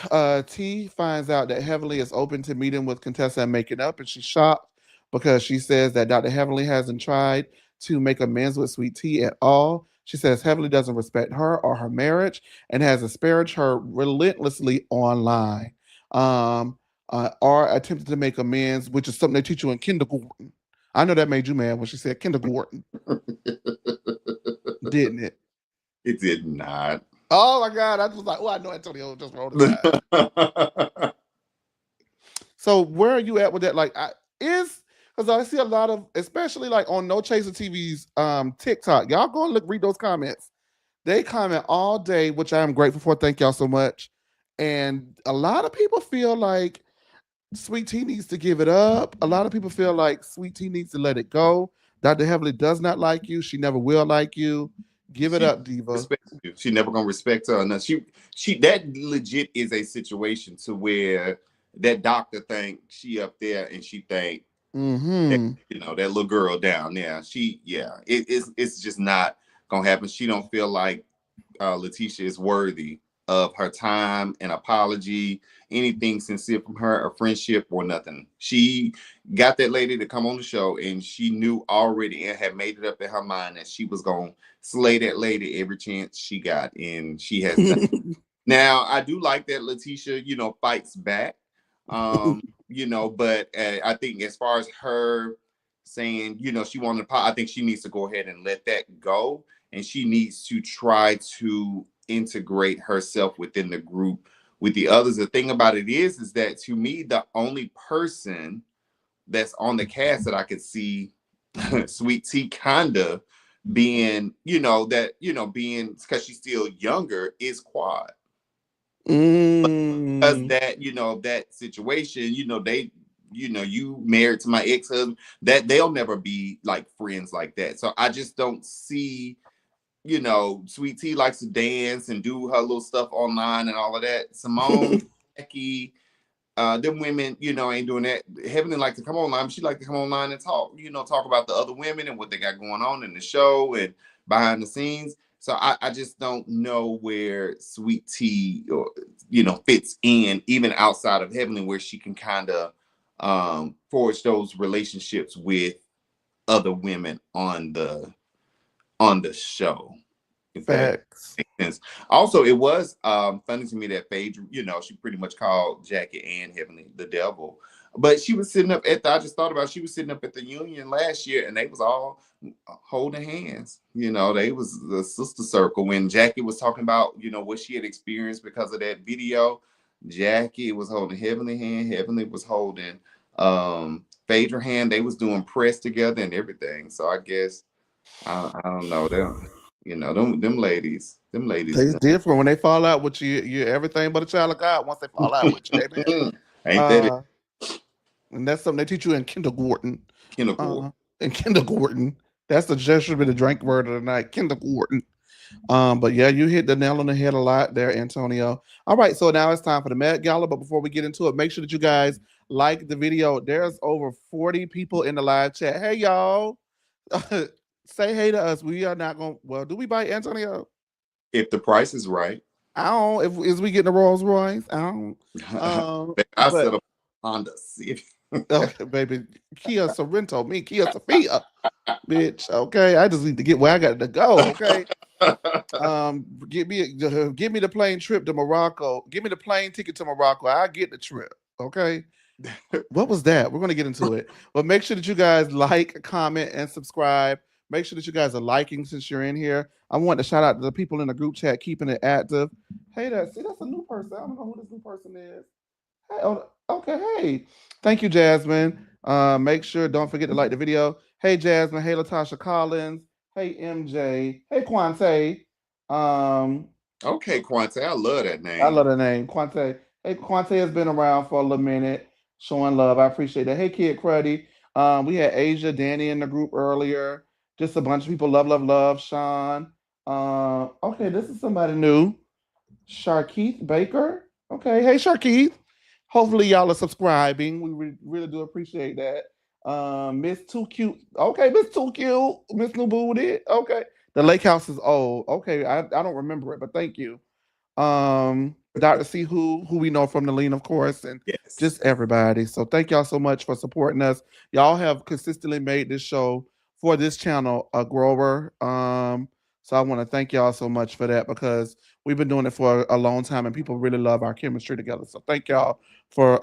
T finds out that Heavenly is open to meeting with Contessa and making up, and she's shocked because she says that Dr. Heavenly hasn't tried to make amends with Sweet Tea at all. She says Heavenly doesn't respect her or her marriage and has disparaged her relentlessly online. Or attempted to make amends, which is something they teach you in kindergarten. I know that made you mad when she said kindergarten, didn't it? It did not. Oh my God. I was like, oh, I know Antonio just rolled his eyes. So where are you at with that? Like, is because I see a lot of, especially like on No Chaser TV's TikTok. Y'all go and read those comments. They comment all day, which I am grateful for. Thank y'all so much. And a lot of people feel like Sweet Tea needs to give it up. A lot of people feel like Sweet Tea needs to let it go. Dr. Heavily does not like you. She never will like you. Give it She up, Diva. respect you. She never gonna respect her. No, she that legit is a situation to where that doctor think she up there and she think that, Mm-hmm. that little girl down there. It's just not gonna happen. She don't feel like Letitia is worthy of her time, an apology, anything sincere from her, a friendship or nothing. She got that lady to come on the show and she knew already and had made it up in her mind that she was going to slay that lady every chance she got. And she has done. Now, I do like that Letitia, fights back. But I think as far as her saying, she wanted to, I think she needs to go ahead and let that go and she needs to try to integrate herself within the group with the others. The thing about it is that to me, the only person that's on the cast that I could see Sweet Tea kinda being, being because she's still younger is Quad. Because Mm. that, that situation, you married to my ex-husband, that they'll never be like friends like that. So I just don't see, Sweet Tea likes to dance and do her little stuff online and all of that. Simone, Jackie, them women, ain't doing that. Heavenly like to come online. She like to come online and talk, talk about the other women and what they got going on in the show and behind the scenes. So I just don't know where Sweet Tea or fits in even outside of Heavenly, where she can kind of forge those relationships with other women on the show, if that Facts. makes sense. Also, it was funny to me that Phaedra, she pretty much called Jackie and Heavenly the devil. But she was sitting up at I just thought about, she was sitting up at the union last year and they was all holding hands. They was the sister circle when Jackie was talking about, what she had experienced because of that video. Jackie was holding Heavenly hand, Heavenly was holding Phaedra hand. They was doing press together and everything. So I guess I don't know them. Them ladies. It's different when they fall out with you. You're everything but a child of God once they fall out with you. Amen. Ain't that it? Uh, and that's something they teach you in kindergarten. Kindergarten. Uh, in kindergarten, that's the just should be the drink word of the night. Kindergarten. But yeah, you hit the nail on the head a lot there, Antonio. All right, so now it's time for the Met Gala. But before we get into it, make sure that you guys like the video. There's over 40 people in the live chat. Hey, y'all. Say hey to us. We are not going to, well, do we bite Antonio? If the price is right, I don't. If is we getting a Rolls Royce? I don't. I But set up Honda Civic. okay, baby, Kia Sorrento, me Kia Sophia, bitch. Okay, I just need to get where I got to go. Okay, give me the plane trip to Morocco. Give me the plane ticket to Morocco. I get the trip. Okay. What was that? We're gonna get into it, but make sure that you guys like, comment, and subscribe. Make sure that you guys are liking since you're in here. I want to shout out to the people in the group chat keeping it active. Hey, that's a new person. I don't know who this new person is. Hey, okay, hey. Thank you, Jasmine. Make sure, don't forget to like the video. Hey, Jasmine. Hey, Latasha Collins. Hey, MJ. Hey, Quante. Um, Okay, Quante, I love that I name. love the name. Quante. Hey, Quante has been around for a little minute, showing love. I appreciate that. Hey, Kid Cruddy. We had Asia, Danny in the group earlier. Just a bunch of people. Love, love, love. Sean. Okay, this is somebody new. Sharkeith Baker. Okay, hey Sharkeith. Hopefully y'all are subscribing. We really do appreciate that. Miss Too Cute. Okay, Miss Too Cute. Miss New Booty. Okay. The lake house is old. Okay, I don't remember it, but thank you. Dr. C who we know from the lean, of course, and Yes. just everybody. So thank y'all so much for supporting us. Y'all have consistently made this show for this channel a grower. So I want to thank y'all so much for that because we've been doing it for a long time and people really love our chemistry together. So thank y'all for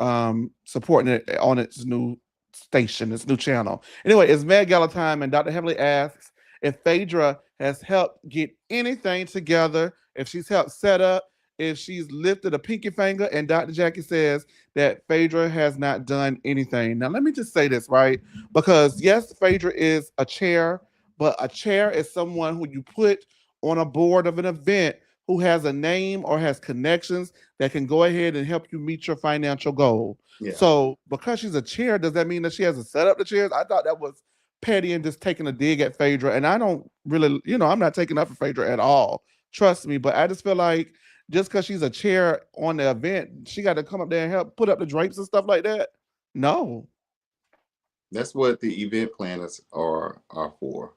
supporting it on its new station, its new channel. Anyway, it's Med Gala time, and Dr. Heavily asks if Phaedra has helped get anything together, if she's helped set up, if she's lifted a pinky finger, and Dr. Jackie says that Phaedra has not done anything. Now, let me just say this, right? Because yes, Phaedra is a chair, but a chair is someone who you put on a board of an event who has a name or has connections that can go ahead and help you meet your financial goal. Yeah. So, because she's a chair, does that mean that she has to set up the chairs? I thought that was petty and just taking a dig at Phaedra. And I don't really, I'm not taking up for Phaedra at all. Trust me. But I just feel like just because she's a chair on the event, she got to come up there and help put up the drapes and stuff like that. No. That's what the event planners are for.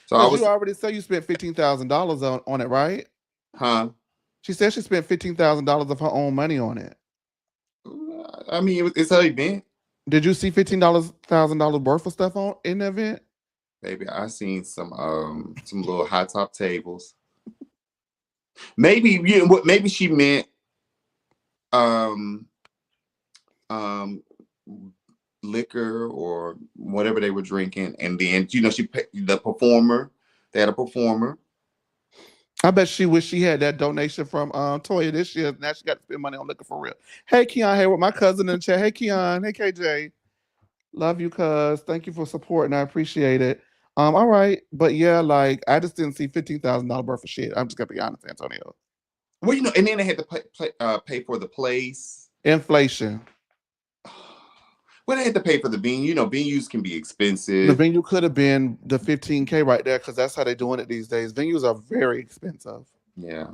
So I Because you was, already say you spent $15,000 on it, right? huh? She said she spent $15,000 of her own money on it. I mean, it's an event. Did you see $15,000 worth of stuff on in the event? Baby, I seen some little high top tables. Maybe maybe she meant um um liquor or whatever they were drinking, and then she the performer. They had a performer. I bet she wish she had that donation from Toya this year. Now she got to spend money on liquor for real. Hey Keon, hey with my cousin in the chat. Hey Keon, hey KJ. Love you, cuz. Thank you for supporting. I appreciate it. All right. But yeah, like I just didn't see $15,000 worth of shit. I'm just gonna be honest, Antonio. Well, and then they had to pay for the place. Inflation. Well, they had to pay for the venue. Venues can be The expensive. venue could have been the 15K right there, because that's how they're doing it these days. Venues are very expensive. Yeah.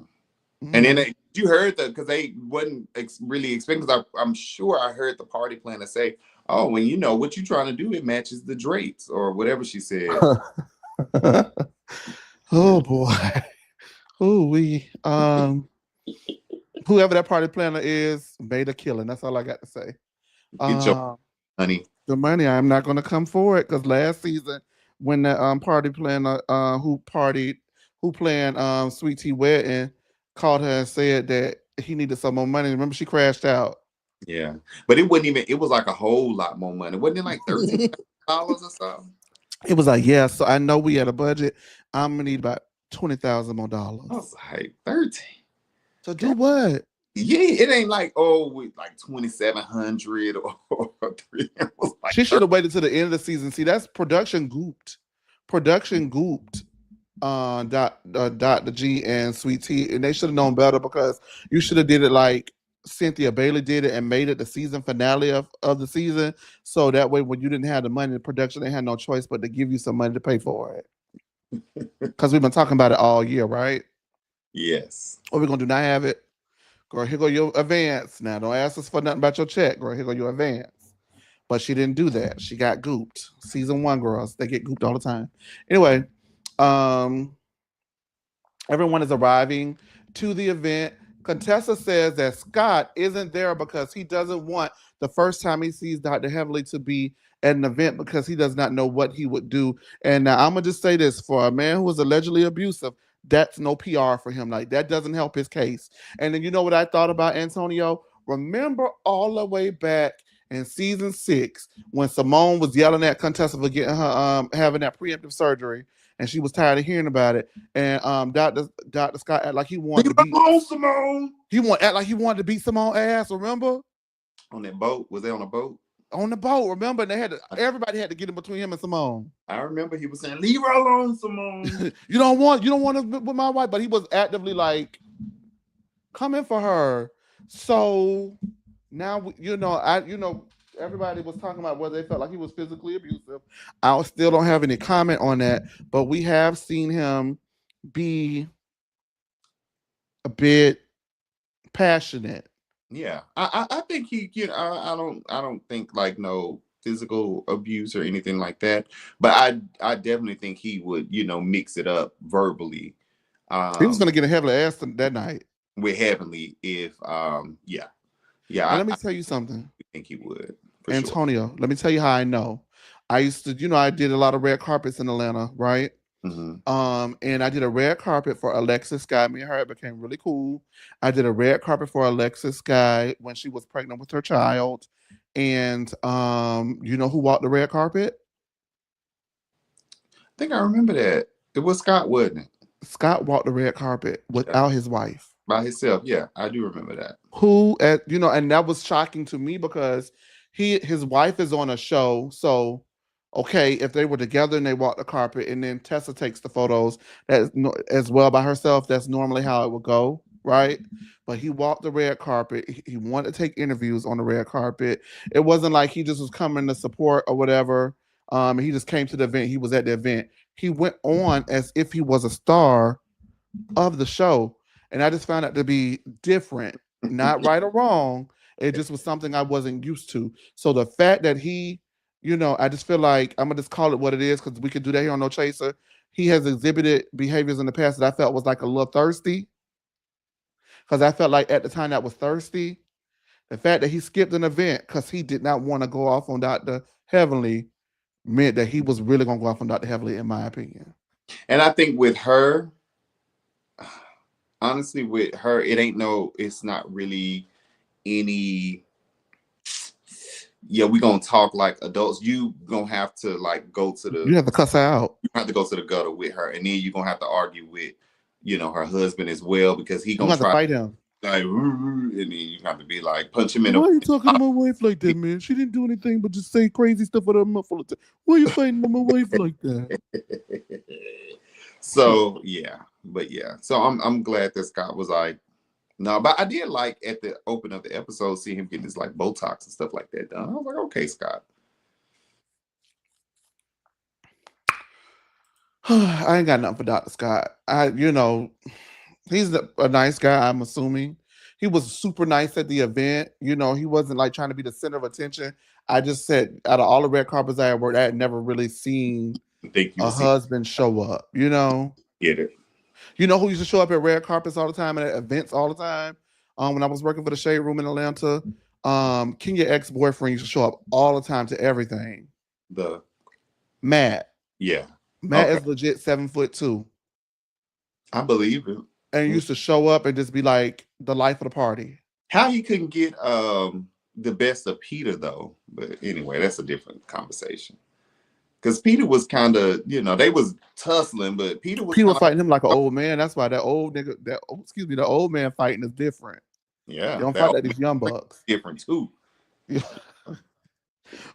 And then Mm. you heard that because they wasn't really expecting. Because I'm sure I heard the party planner say, "Oh, when what you're trying to do, it matches the drapes or whatever she said." Oh Yeah. boy. Ooh, whoever that party planner is made a killing. That's all I got to say. Get your Uh honey. the money, I'm not gonna come for it, because last season when the party planner who planned Sweet Tea Wedding called her and said that he needed some more money. Remember she crashed out. Yeah, but it wasn't even. It was like a whole lot more money. Wasn't it like $13,000 or something? It was like, yeah, so I know we had a budget. I'm gonna need about 20,000 more I dollars. was like 13. To do what? Yeah, it ain't like with like 2,700 or three. It was like She should 30. have waited to the end of the season. See, that's production gooped. Production gooped Dr. G and Sweet Tea, and they should have known better, because you should have did it like Cynthia Bailey did it and made it the season finale of the season. So that way, when you didn't have the money, the production they had no choice but to give you some money to pay for it. Because we've been talking about it all year, right? Yes. What we gonna do? Not have it? Girl, here go your advance. Now don't ask us for nothing about your check. Girl, here go your advance. But she didn't do that. She got gooped. Season one girls, they get gooped all the time. Anyway, um, everyone is arriving to the event. Contessa says that Scott isn't there because he doesn't want the first time he sees Dr. Heavily to be at an event, because he does not know what he would do. And now I'm gonna just say this: for a man who was allegedly abusive, that's no PR for him. Like that doesn't help his case. And then you know what I thought about Antonio? Remember all the way back in season 6 when Simone was yelling at Contessa for getting her having that preemptive surgery, and she was tired of hearing about it. And Dr. Scott act like he wanted Leave to it beat alone, Simone. act like he wanted to beat Simone ass. Remember On that boat, was they on a boat? on the boat? Remember they had everybody had to get in between him and Simone. I remember he was saying, "Leave her alone, Simone." You don't want to with my wife, but he was actively like coming for her. So now everybody was talking about whether they felt like he was physically abusive. I still don't have any comment on that, but we have seen him be a bit passionate. Yeah, I think he, I don't think like no physical abuse or anything like that, but I definitely think he would, mix it up verbally, He was um, going to get a heavily ass that night. with Heavenly if, yeah, yeah, And let me I tell you something, think he would for sure. Antonio. Let me tell you how I know. I used to, I did a lot of red carpets in Atlanta, right? Hmm. And I did a red carpet for Alexis Sky. Me and her became really cool. I did a red carpet for Alexis Sky when she was pregnant with her child. And you know who walked the red carpet? I think I remember that it was Scott, wasn't it? Scott walked the red carpet Yeah, without his wife. by himself. Yeah, I do remember that. Who at and that was shocking to me, because his wife is on a show. So okay, if they were together and they walk the carpet and then Tessa takes the photos as well by herself, that's normally how it would go, right? But he walked the red carpet. He wanted to take interviews on the red carpet. It wasn't like he just was coming to support or whatever. He just came to the event. He was at the event. He went on as if he was a star of the show. And I just found out to be different, not right or wrong. It just was something I wasn't used to. So the fact that I just feel like I'm gonna just call it what it is, because we could do that here on No Chaser. He has exhibited behaviors in the past that I felt was like a little thirsty. Because I felt like at the time that was thirsty. The fact that he skipped an event because he did not want to go off on Dr. Heavenly meant that he was really gonna go off on Dr. Heavenly, in my opinion. And I think with her, honestly, with her, it's not really any. Yeah, we gonna talk like adults. You gonna have to like go to the You have to cuss her out. you have to go to the gutter with her, and then you're gonna have to argue with you know, her husband as well, because he You gonna have to try fight him. like, and then you have to be like, punch him in Why the. are you talking to my wife like that, man? She didn't do anything but just say crazy stuff with her mouth all the time. Why are you fighting my wife like that? So yeah, but yeah, so I'm glad that Scott was like, no, but I did like at the open of the episode, see him getting his like Botox and stuff like that done. I was like, okay, Scott. I ain't got nothing for Dr. Scott. He's a nice guy, I'm assuming. He was super nice at the event. He wasn't like trying to be the center of attention. I just said, out of all the red carpets I had worked, I had never really seen I think you a will see husband show up. get it. You know who used to show up at red carpets all the time and at events all the time? When I was working for the Shade Room in Atlanta, Kenya ex-boyfriend used to show up all the time to everything. The Matt. yeah. Matt Okay. is legit 7'2", I believe it. and used to show up and just be like the life of the party. How he couldn't get the best of Peter though, but anyway, that's a different conversation. Because Peter was kind of, they was tussling, but Peter was Peter kind was of, fighting him like an old man. That's why that old nigga, the old man fighting is different. yeah, You don't that fight like these young bucks. different too.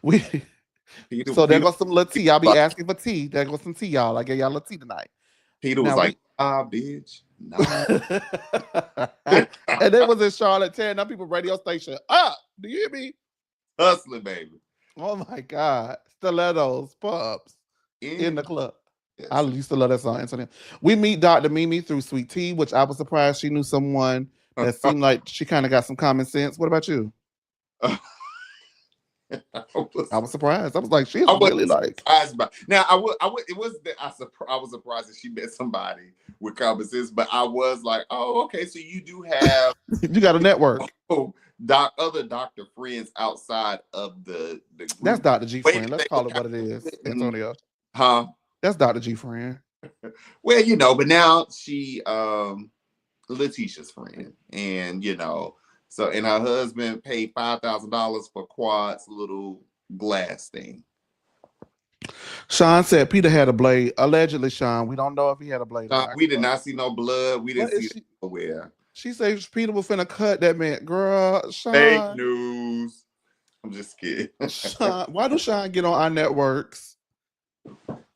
we So there Peter, goes some little tea. I'll be asking for tea. There goes some tea, y'all. I gave y'all a little tea tonight. Peter was Now like, bitch, nah. And they was in Charlotte tearing up people radio station up. Do you hear me? Hustling, baby. Oh my God. Stilettos, pubs in the club. Yes. I used to love that song, Antonio. We meet Dr. Mimi through Sweet Tea, which I was surprised she knew someone that seemed like she kind of got some common sense. What about you? I was surprised. I was like, she's really like. Now it wasn't that I was surprised that she met somebody with common sense, but I was like, oh, okay, so you do have you got a network. Other doctor friends outside of the group. That's Dr. G friend. Let's call it what it is, Antonio. Huh? That's Dr. G friend. Well, but now she Letitia's friend, and so, and her husband paid $5,000 for Quad's little glass thing. Sean said Peter had a blade. Allegedly, Sean. We don't know if he had a blade. We did not see no blood. We didn't see it nowhere. She said Peter was finna cut that man. Girl, Sean. Fake news. I'm just kidding. Sean, why do Sean get on our networks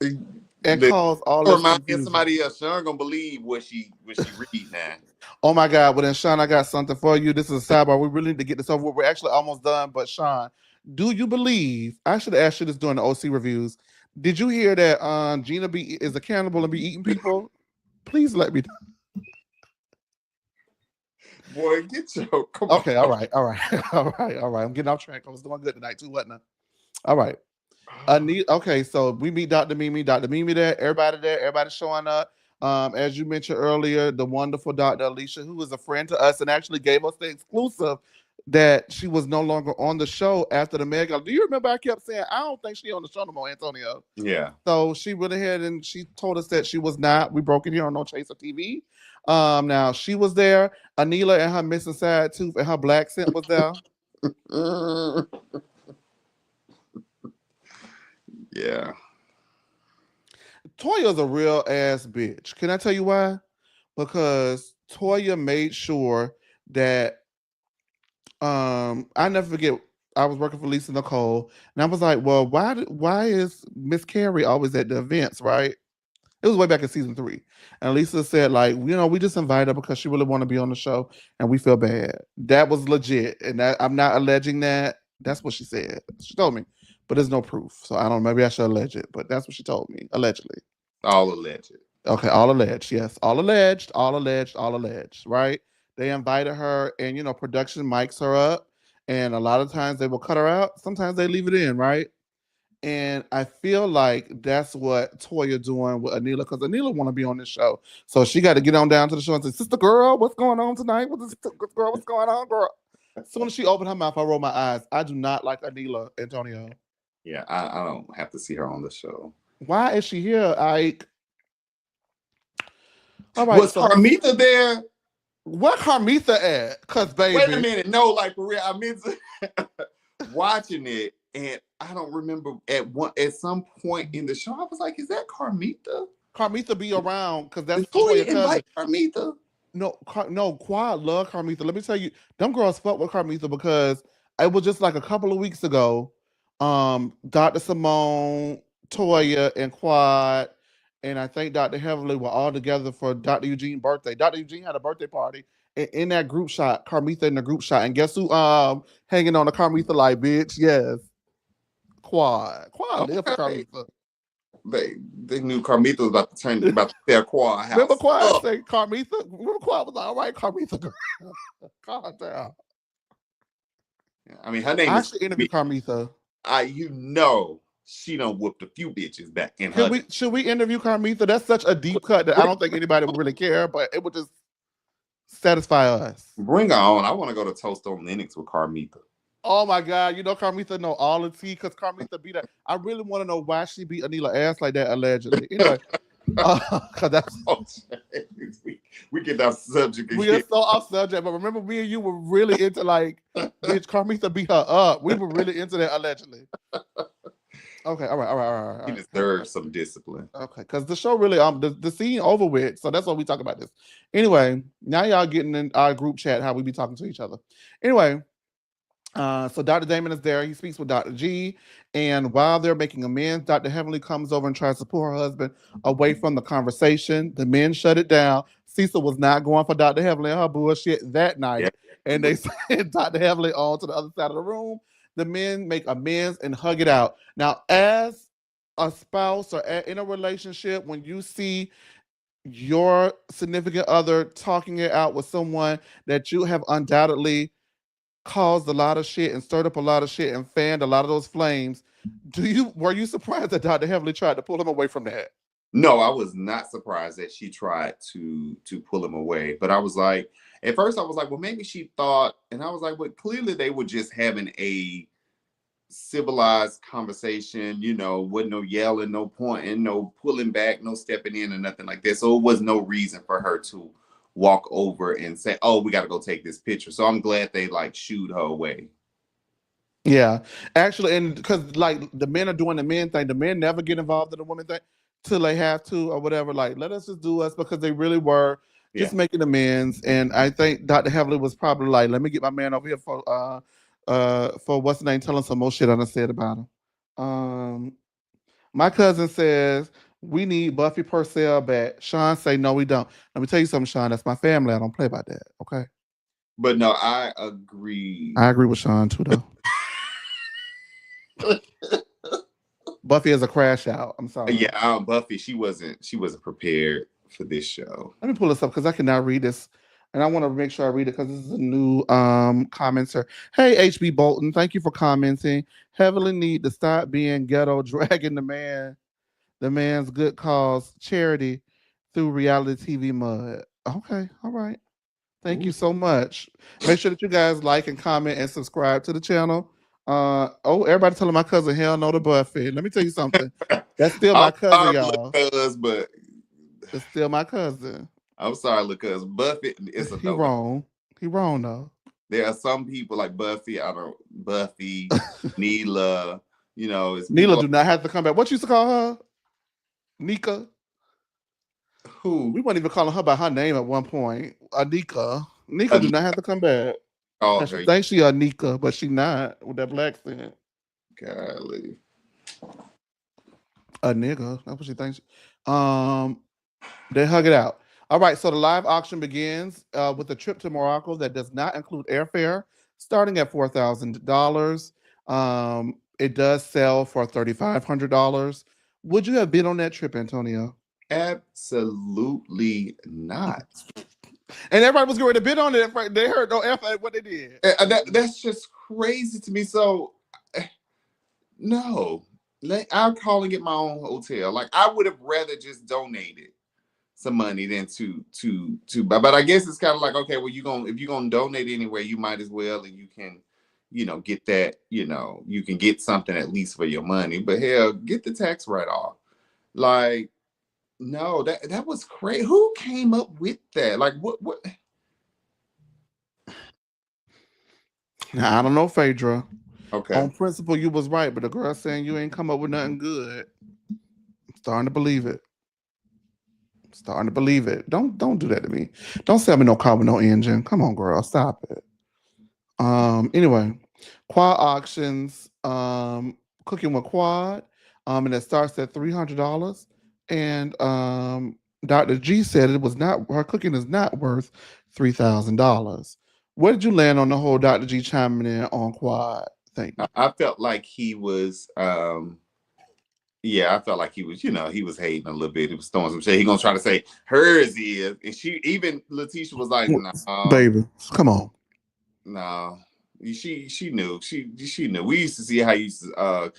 and cause all this confusion? Somebody else. Sean gonna believe what she read now. Oh my God. Well then, Sean, I got something for you. This is a sidebar. We really need to get this over. We're actually almost done. But Sean, do you believe, I should have asked you this during the OC reviews. Did you hear that Gina is a cannibal and be eating people? Please let me know. Boy, get your come okay, on. all right. I'm getting off track. I was doing good tonight too, wasn't I? All right. Okay, so we meet Dr. Mimi there, everybody showing up. As you mentioned earlier, the wonderful Dr. Alicia, who was a friend to us and actually gave us the exclusive that she was no longer on the show after the Med Gala. Do you remember I kept saying, I don't think she's on the show no more, Antonio? Yeah. So she went ahead and she told us that she was not. We broke it here on No Chaser TV. Now she was there. Anila and her missing side tooth and her black scent was there. Yeah. Toya's a real ass bitch. Can I tell you why? Because Toya made sure that I never forget, I was working for Lisa Nicole and I was like, well, why is Miss Carrie always at the events, right? It was way back in season 3. And Lisa said, like, we just invited her because she really want to be on the show and we feel bad. That was legit. And that, I'm not alleging that. That's what she said. She told me. But there's no proof. So I don't know. Maybe I should allege it. But that's what she told me. Allegedly. All alleged. Okay. All alleged. Yes. All alleged. All alleged. All alleged. Right? They invited her and, production mics her up. And a lot of times they will cut her out. Sometimes they leave it in. Right? And I feel like that's what Toya doing with Anila, because Anila want to be on this show. So she got to get on down to the show and say, sister girl, what's going on tonight? What's going on, girl? As soon as she opened her mouth, I roll my eyes. I do not like Anila, Antonio. Yeah, I don't have to see her on the show. Why is she here, Ike? All right, was Carmitha there? What Carmitha at? Because, baby. Wait a minute. No, like, for real, I meant to watching it. And I don't remember at some point in the show, I was like, is that Carmitha? Carmitha be around because that's Did Toya Toya cousin. invite Carmitha? No, no, Quad love Carmitha. Let me tell you, them girls fuck with Carmitha because it was just like a couple of weeks ago. Dr. Simone, Toya, and Quad, and I think Dr. Heavenly were all together for Dr. Eugene's birthday. Dr. Eugene had a birthday party. And in that group shot, Carmitha in the group shot, and guess who hanging on the Carmitha like bitch? Yes, Quad. Quad live for Okay. Carmitha. They knew Carmitha was about to tear Quad Remember house Quad up. say Carmitha? Remember Quad was like, all right, Carmitha girl. Calm down. I mean, her name I is actually interviewed Carmitha. you know she done whooped a few bitches back in her. Should we interview Carmitha? That's such a deep cut that I don't think anybody would really care, but it would just satisfy us. Bring her on. I want to go to Toast on Linux with Carmitha. Oh my God, you know Carmitha know all the tea because Carmitha beat her. I really want to know why she beat Anila ass like that allegedly. Anyway, because that's Oh, we get that subject we are again. so off subject. But remember, me and you were really into like, bitch, Carmitha beat her up. We were really into that allegedly. Okay, all right, all right, all right. He deserves some discipline. Okay, because the show really the scene over with, so that's why we talk about this. Anyway, now y'all getting in our group chat how we be talking to each other. Anyway, so Dr. Damon is there. He speaks with Dr. G, and while they're making amends, Dr. Heavenly comes over and tries to pull her husband away from the conversation. The men shut it down. Cecil was not going for Dr. Heavenly and her bullshit that night, and they sent Dr. Heavenly on to the other side of the room. The men make amends and hug it out. Now, as a spouse or in a relationship, when you see your significant other talking it out with someone that you have undoubtedly caused a lot of shit and stirred up a lot of shit and fanned a lot of those flames, were you surprised that Dr. Heavenly tried to pull him away from that? No, I was not surprised that she tried to pull him away. But I was like, at first I was like, well, maybe she thought, and I was like, well, clearly they were just having a civilized conversation, wasn't no yelling, no pointing, no pulling back, no stepping in or nothing like that. So it was no reason for her to walk over and say, oh, we got to go take this picture. So I'm glad they like shooed her away. Yeah, actually, and because like the men are doing the men thing, the men never get involved in the woman thing till they have to or whatever. Like, let us just do us because they really were just making amends. And I think Dr. Heavenly was probably like, let me get my man over here for what's the name, telling some more shit I done said about him. My cousin says we need Buffy Purcell back. Sean say no, we don't. Let me tell you something, Sean. That's my family. I don't play about that. Okay. But no, I agree. I agree with Sean too, though. Buffy is a crash out. I'm sorry. Yeah, Buffy, she wasn't prepared for this show. Let me pull this up because I cannot read this. And I want to make sure I read it because this is a new commenter. Hey, HB Bolton, thank you for commenting. Heavily need to stop being ghetto, dragging the man's good cause charity through reality TV mud. Okay, all right. Thank you so much. Make sure that you guys like and comment and subscribe to the channel. Everybody telling my cousin hell no to Buffy. Let me tell you something. That's still my cousin, y'all. But it's still my cousin. I'm sorry, because Buffy is a he wrong. He wrong though. There are some people like Buffy. Neela. Neela do not have to come back. What you used to call her? Nika. Who? We weren't even calling her by her name at one point. Anika. Nika do not have to come back. Oh, she thinks she Anika, but she not with that black accent. Golly. A nigga. That's what she thinks. They hug it out. All right, so the live auction begins with a trip to Morocco that does not include airfare, starting at $4,000. It does sell for $3,500. Would you have been on that trip, Antonio? Absolutely not. And everybody was going to bid on it. They heard no F at what they did. That's just crazy to me. So, no. I'm calling it my own hotel. Like, I would have rather just donated some money than to but I guess it's kind of like, okay, well, if you're gonna donate anyway, you might as well, and you can get that, you can get something at least for your money. But hell, get the tax write-off. Like, no, that was crazy. Who came up with that? Like, what now, I don't know, Phaedra. Okay. On principle, you was right, but the girl saying you ain't come up with nothing good, I'm starting to believe it. Starting to believe it. Don't do that to me. Don't sell me no car with no engine. Come on, girl. Stop it. Anyway, quad auctions, cooking with quad, and it starts at $300. And Dr. G said it was not her cooking is not worth $3,000. Where did you land on the whole Dr. G chiming in on quad thing? I felt like he was yeah, I felt like he was, he was hating a little bit. He was throwing some shit. He gonna try to say hers is, and Letitia was like, no, Baby, come on. no. She knew. She knew. We used to see how you used to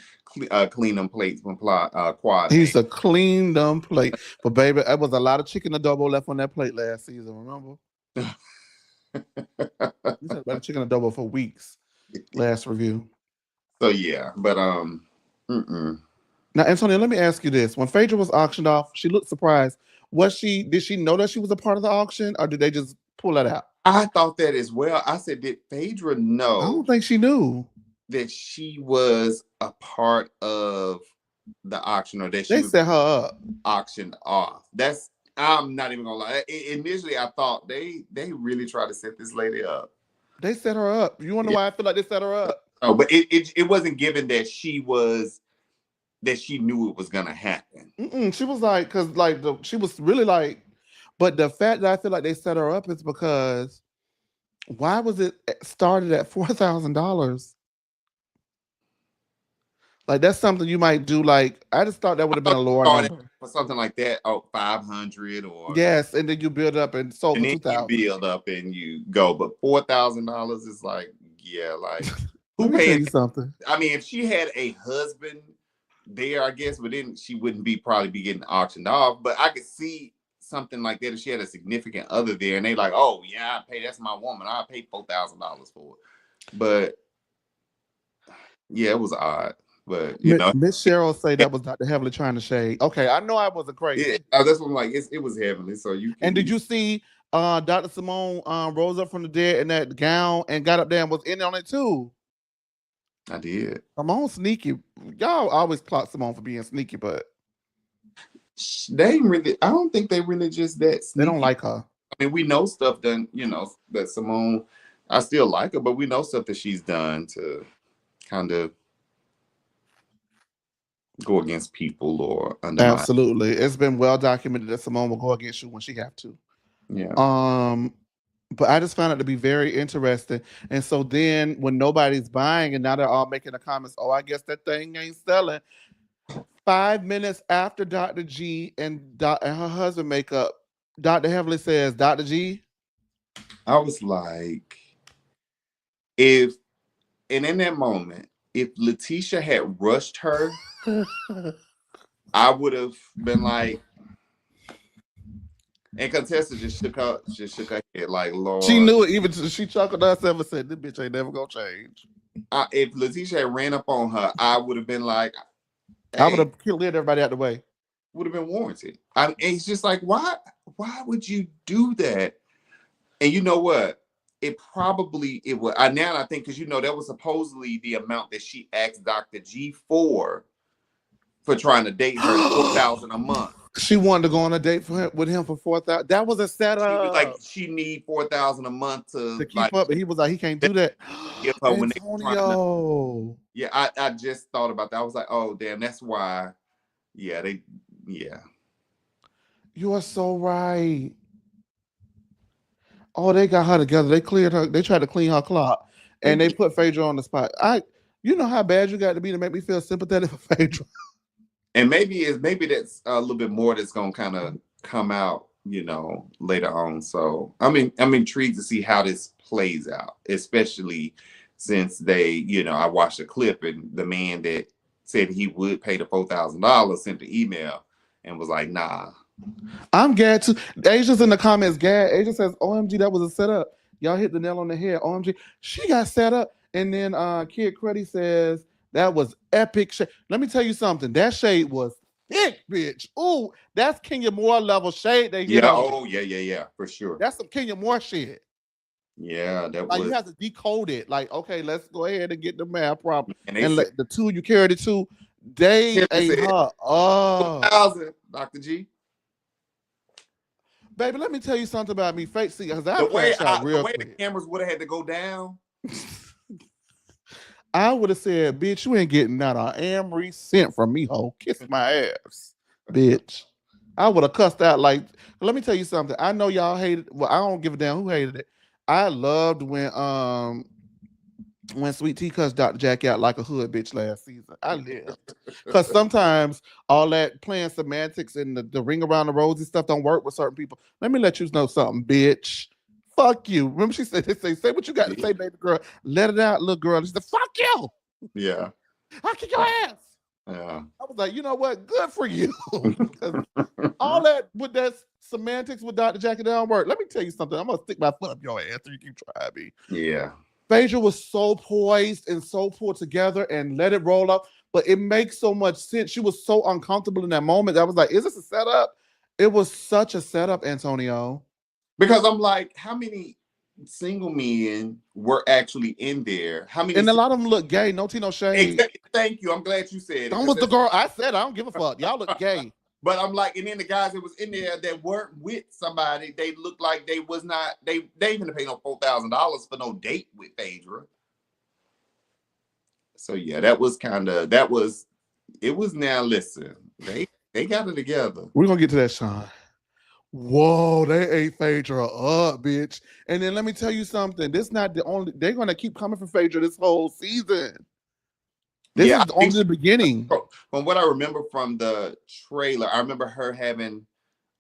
clean them plates when quad. He used to clean them plate. But baby, there was a lot of chicken adobo left on that plate last season, remember? You said about chicken adobo for weeks. Last review. So yeah, but Now, Antonio, let me ask you this: when Phaedra was auctioned off, she looked surprised. Did she know that she was a part of the auction, or did they just pull that out? I thought that as well. I said, did Phaedra know? I don't think she knew that she was a part of the auction, or that they set her up, auctioned off. I'm not even gonna lie. Initially, I thought they really tried to set this lady up. They set her up. You wonder why I feel like they set her up? Oh, but it wasn't given that she knew it was gonna happen. She was like, she was really like, but the fact that I feel like they set her up is because why was it started at $4,000? Like that's something you might do. Like I just thought that would have been a lower number for something like that. Oh, 500 or yes, and then you build up and sold for 2,000. You build up and you go, but $4,000 is like, yeah, like who paid something? I mean, if she had a husband there, I guess, but then she wouldn't probably be getting auctioned off. But I could see something like that if she had a significant other there, and they like, oh yeah, that's my woman. I paid $4,000 for it. But yeah, it was odd. But Miss Cheryl say that was Dr. Heavily trying to shade. Okay, I know I wasn't crazy. That's what I'm like. It was heavenly. So and did you see Dr. Simone rose up from the dead in that gown and got up there and was in on it too? I did. Simone sneaky. Y'all always plot Simone for being sneaky, but they really. I don't think they really just that sneaky. They don't like her. I mean, we know stuff done. That Simone. I still like her, but we know stuff that she's done to kind of go against people or undermine. Absolutely. It's been well documented that Simone will go against you when she have to. Yeah. But I just found it to be very interesting. And so then when nobody's buying and now they're all making the comments, oh, I guess that thing ain't selling. 5 minutes after Dr. G and her husband make up, Dr. Heavily says, Dr. G. I was like, and in that moment, if Letitia had rushed her, I would have been like, and Contessa just shook her head like, Lord. She knew it. Even she chuckled herself and said, this bitch ain't never gonna change. If Letitia had ran up on her, I would have been like, hey, I would have killed everybody out the way. Would have been warranted. It's just like, why would you do that? And you know what? It would. Now I think, because that was supposedly the amount that she asked Dr. G for trying to date her, $4,000 a month. She wanted to go on a date with him for $4,000. That was a setup. She was like, she need $4,000 a month to keep up, but he was like, he can't do that. Give her when Antonio. Yeah, I just thought about that. I was like, oh damn, that's why. Yeah, You are so right. Oh, they got her together. They cleared her. They tried to clean her clock, and they put Phaedra on the spot. You know how bad you got to be to make me feel sympathetic for Phaedra. And maybe that's a little bit more that's gonna kind of come out, later on. So I'm intrigued to see how this plays out, especially since they, I watched a clip and the man that said he would pay the $4,000 sent the email and was like, nah. I'm Gad too. Asia's in the comments. Asia says, OMG, that was a setup. Y'all hit the nail on the head. OMG, she got set up. And then Kid Cruddy says, that was epic shade. Let me tell you something. That shade was thick, bitch. Ooh, that's Kenya Moore level shade. Yeah, for sure. That's some Kenya Moore shit. Yeah, that was. You have to decode it. Like, okay, let's go ahead and get the math problem. And the two you carried it to, they ate her. Oh, 4,000, Dr. G. Baby, let me tell you something about me. Fake see, because I The way crash out the real way the quick. cameras would have had to go down. I would have said, bitch, you ain't getting not an Amory cent from me, ho. Kiss my ass, bitch. I would have cussed out like, let me tell you something. I know y'all hated, well, I don't give a damn who hated it. I loved when Sweet Tea cussed Dr. Jackie out like a hood bitch last season. I lived. Because sometimes all that playing semantics and the ring around the rosy stuff don't work with certain people. Let me let you know something, bitch. Fuck you. Remember she said, say what you got to say, baby girl. Let it out, little girl. She said, fuck you. Yeah. I'll kick your ass. Yeah. I was like, you know what? Good for you. Because all that with that semantics with Dr. Jackie don't work. Let me tell you something. I'm going to stick my foot up your ass so you keep trying me. Yeah. Phaedra was so poised and so pulled together and let it roll up, but it makes so much sense. She was so uncomfortable in that moment. I was like, is this a setup? It was such a setup, Antonio. Because I'm like, how many single men were actually in there? How many? And a lot of them look gay. No tea, no shade. Thank you. I'm glad you said it. Some was the girl. I said, I don't give a fuck. Y'all look gay. But I'm like, and then the guys that was in there that weren't with somebody, they looked like they was not. They ain't gonna pay no $4,000 for no date with Phaedra. So yeah, that was it was now. Listen, they got it together. We're gonna get to that, Sean. Whoa, they ate Phaedra up, bitch. And then let me tell you something. This not the only. They're gonna keep coming for Phaedra this whole season. This Yeah, is only the beginning. From what I remember from the trailer, I remember her having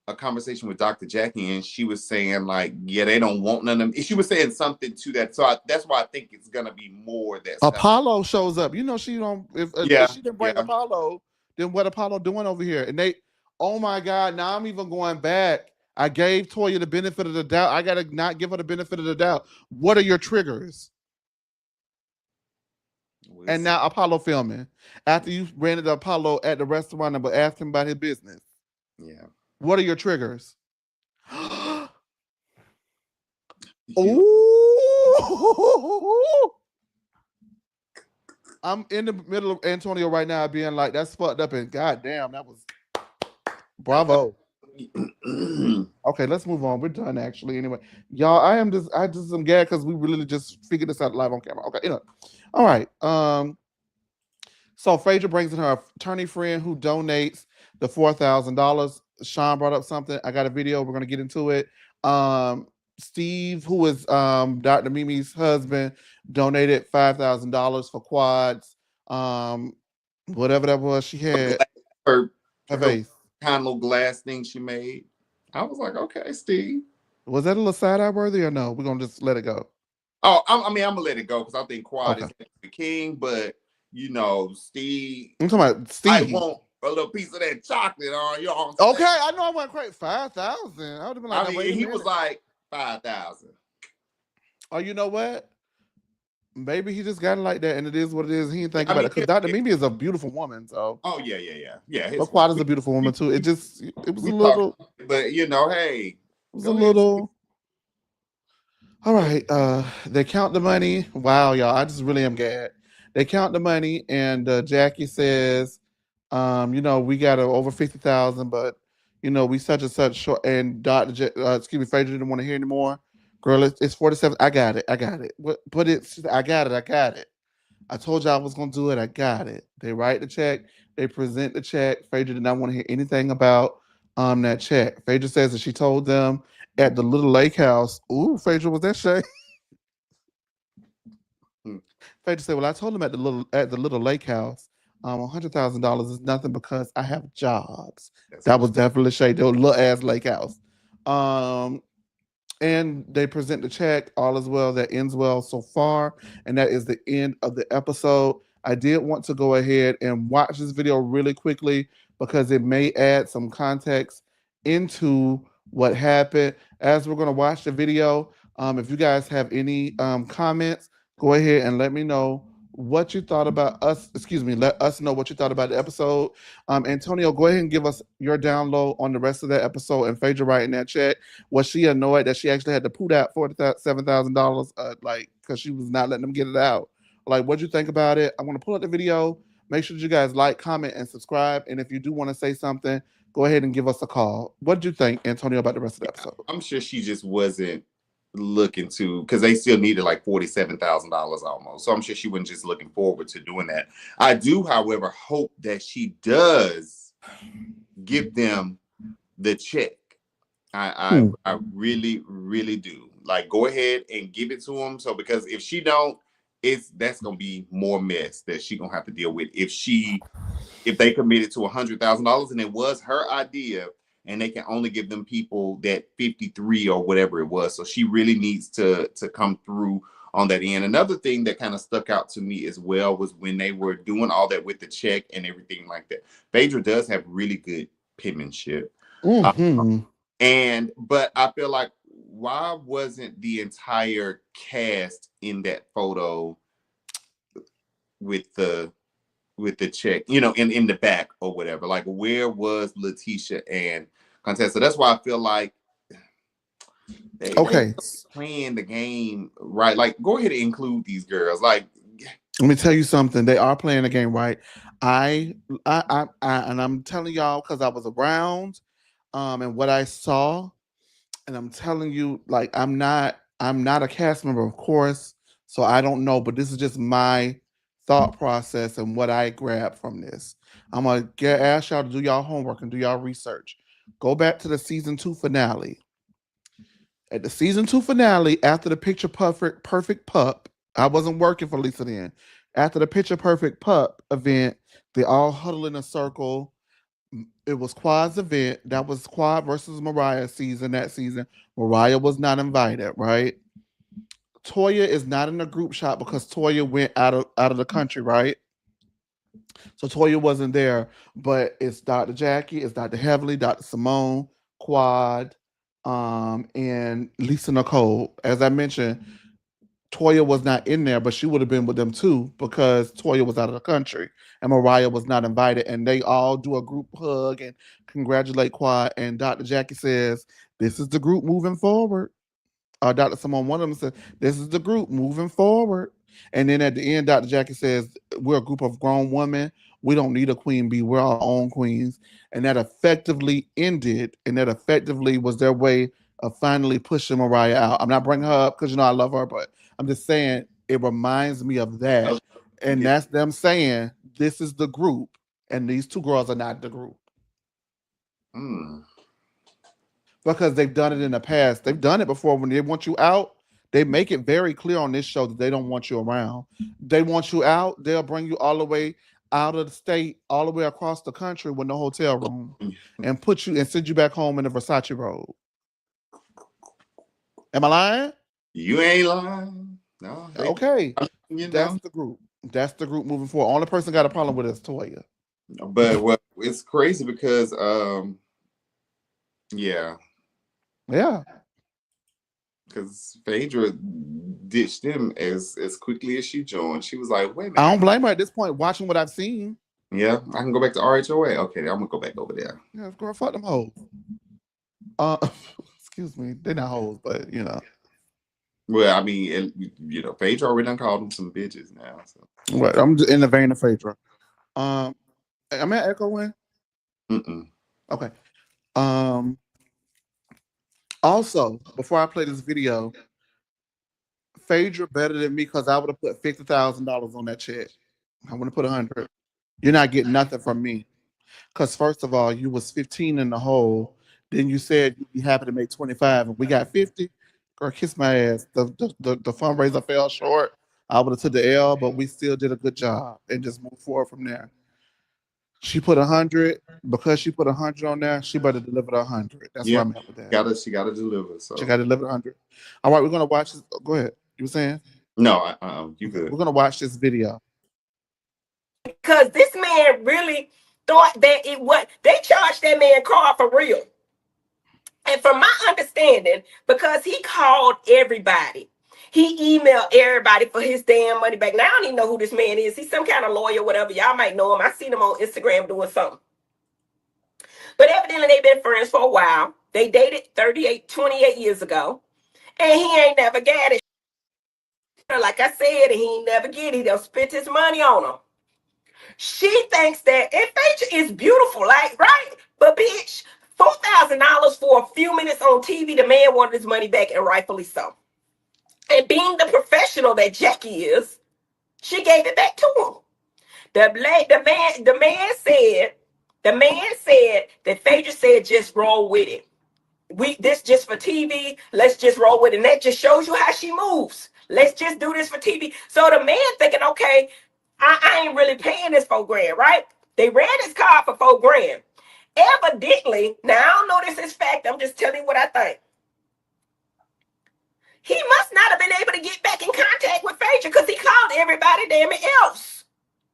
a conversation with Dr. Jackie, and she was saying like, yeah, they don't want none of them. She was saying something to that, so that's why I think it's gonna be more that stuff. Apollo shows up. You know she don't. If she didn't bring Apollo, then what Apollo doing over here? And they, oh my God! Now I'm even going back. I gave Toya the benefit of the doubt. I gotta not give her the benefit of the doubt. What are your triggers? And now Apollo filming after you ran into Apollo at the restaurant and asked him about his business. Yeah. What are your triggers? Ooh. I'm in the middle of Antonio right now being like, that's fucked up, and goddamn, that was bravo. Okay, let's move on. We're done actually. Anyway, y'all, I just am gagged because we really just figured this out live on camera. Okay, all right. So Phaedra brings in her attorney friend who donates the $4,000. Sean brought up something. I got a video. We're gonna get into it. Steve, who is Dr. Mimi's husband, donated $5,000 for quads. Whatever that was, she had her vase. kind of glass thing she made. I was like, okay, Steve. Was that a little side eye worthy or no? We're gonna just let it go. Oh, I'm gonna let it go because I think Quad is the king, but Steve. I'm talking about Steve. I want a little piece of that chocolate on your. Okay, I know I went crazy. 5,000. I would have been like, he was like 5,000. Oh, you know what? Maybe he just got it like that, and it is what it is. He didn't think about it because Dr. Mimi is a beautiful woman. So. Oh yeah. But Quad is a beautiful woman too. It was a little. But hey, it was a little. All right. They count the money. Wow, y'all. I just really am glad. They count the money, and Jackie says, we got over 50,000, but we such and such short. And Phaedra didn't want to hear anymore. Girl, it's 47. I got it. But I got it. I told you I was gonna do it. I got it. They write the check. They present the check. Phaedra did not want to hear anything about that check. Phaedra says that she told them at the little lake house. Ooh, Phaedra, was that shade? Phaedra said, "Well, I told them at the little lake house, $100,000 is nothing because I have jobs." That was definitely shade. The little ass lake house. And they present the check. All is well. That ends well so far. And that is the end of the episode. I did want to go ahead and watch this video really quickly because it may add some context into what happened. As we're going to watch the video, if you guys have any comments, go ahead and let me know what you thought about us. Let us know what you thought about the episode. Antonio, go ahead and give us your download on the rest of that episode. And Phaedra writing that check. Was she annoyed that she actually had to put out $47,000, because she was not letting them get it out? Like, what'd you think about it? I want to pull up the video. Make sure that you guys like, comment, and subscribe. And if you do want to say something, go ahead and give us a call. What did you think, Antonio, about the rest of the episode? I'm sure she just wasn't looking to, because they still needed like $47,000 almost. So I'm sure she wasn't just looking forward to doing that. I do, however, hope that she does give them the check. I really, really do. Like, go ahead and give it to them. So because if she don't, that's gonna be more mess that she gonna have to deal with. If they committed to $100,000 and it was her idea, and they can only give them people that 53 or whatever it was. So she really needs to come through on that end. Another thing that kind of stuck out to me as well was when they were doing all that with the check and everything like that. Phaedra does have really good penmanship. Mm-hmm. But I feel like, why wasn't the entire cast in that photo with the check, in the back or whatever? Like, where was Letitia and Contessa? That's why I feel like they playing the game right. Like, go ahead and include these girls. Like, let me tell you something. They are playing the game right. And I'm telling y'all because I was around, and what I saw, and I'm telling you, like, I'm not a cast member, of course, so I don't know, but this is just my thought process and what I grabbed from this. I'm gonna ask y'all to do y'all homework and do y'all research. Go back to the season 2 finale. At the season 2 finale, after the picture perfect pup, I wasn't working for Lisa then. After the picture perfect pup event, they all huddle in a circle. It was Quad's event. That was Quad versus Mariah season that season. Mariah was not invited, right? Toya is not in the group shot because Toya went out of the country, right? So Toya wasn't there, but it's Dr. Jackie, it's Dr. Heavenly, Dr. Simone, Quad, and Lisa Nicole. As I mentioned, Toya was not in there, but she would have been with them too because Toya was out of the country and Mariah was not invited. And they all do a group hug and congratulate Quad. And Dr. Jackie says, "This is the group moving forward." Dr. Simone, one of them said, "This is the group moving forward." And then at the end, Dr. Jackie says, "We're a group of grown women. We don't need a queen bee. We're our own queens." And that effectively ended, and that effectively was their way of finally pushing Mariah out. I'm not bringing her up because, I love her, but I'm just saying it reminds me of that. And that's them saying, this is the group, and these two girls are not the group. Because they've done it in the past. They've done it before. When they want you out, they make it very clear on this show that they don't want you around. They want you out, they'll bring you all the way out of the state, all the way across the country with no hotel room, and put you and send you back home in a Versace robe. Am I lying? You ain't lying. No. Okay. That's the group. That's the group moving forward. Only person got a problem with it is Toya. But it's crazy because yeah. Because Phaedra ditched them as quickly as she joined. She was like, "Wait a minute." I don't blame her at this point, watching what I've seen. Yeah, I can go back to RHOA. Okay, I'm gonna go back over there. Yeah, girl, fuck them hoes. Excuse me, they're not hoes, but Well, I mean, Phaedra already done called them some bitches now. So. Right, I'm in the vein of Phaedra. Am I echoing? Okay. Also, before I play this video, Phaedra better than me because I would have put $50,000 on that check. I would have put 100. You're not getting nothing from me. Because first of all, you was 15 in the hole. Then you said you'd be happy to make 25, and we got 50. Girl, kiss my ass. The fundraiser fell short. I would have took the L, but we still did a good job and just moved forward from there. She put 100 because she put 100 on there. She better deliver the 100. That's where I'm at with that. She got to deliver. So she got to deliver 100. All right, we're gonna watch this. Go ahead. You were saying? No, you good. We're gonna watch this video because this man really thought that they charged that man car for real. And from my understanding, because he called everybody, he emailed everybody for his damn money back. Now I don't even know who this man is. He's some kind of lawyer, whatever. Y'all might know him. I seen him on Instagram doing something. But evidently they've been friends for a while. They dated 28 years ago. And he ain't never got it. Like I said, he ain't never get it. He done spent his money on him. She thinks that, and Phaedra is beautiful, like, right? But bitch, on TV, the man wanted his money back, and rightfully so. And being the professional that Jackie is, she gave it back to him. The man said that Phaedra said just roll with it. This just for TV. Let's just roll with it. And that just shows you how she moves. Let's just do this for TV. So the man thinking, okay, I ain't really paying this $4,000, right? They ran his car for $4,000. Evidently, now I don't know this is fact. I'm just telling you what I think. He must not have been able to get back in contact with Phaedra because he called everybody damn it else.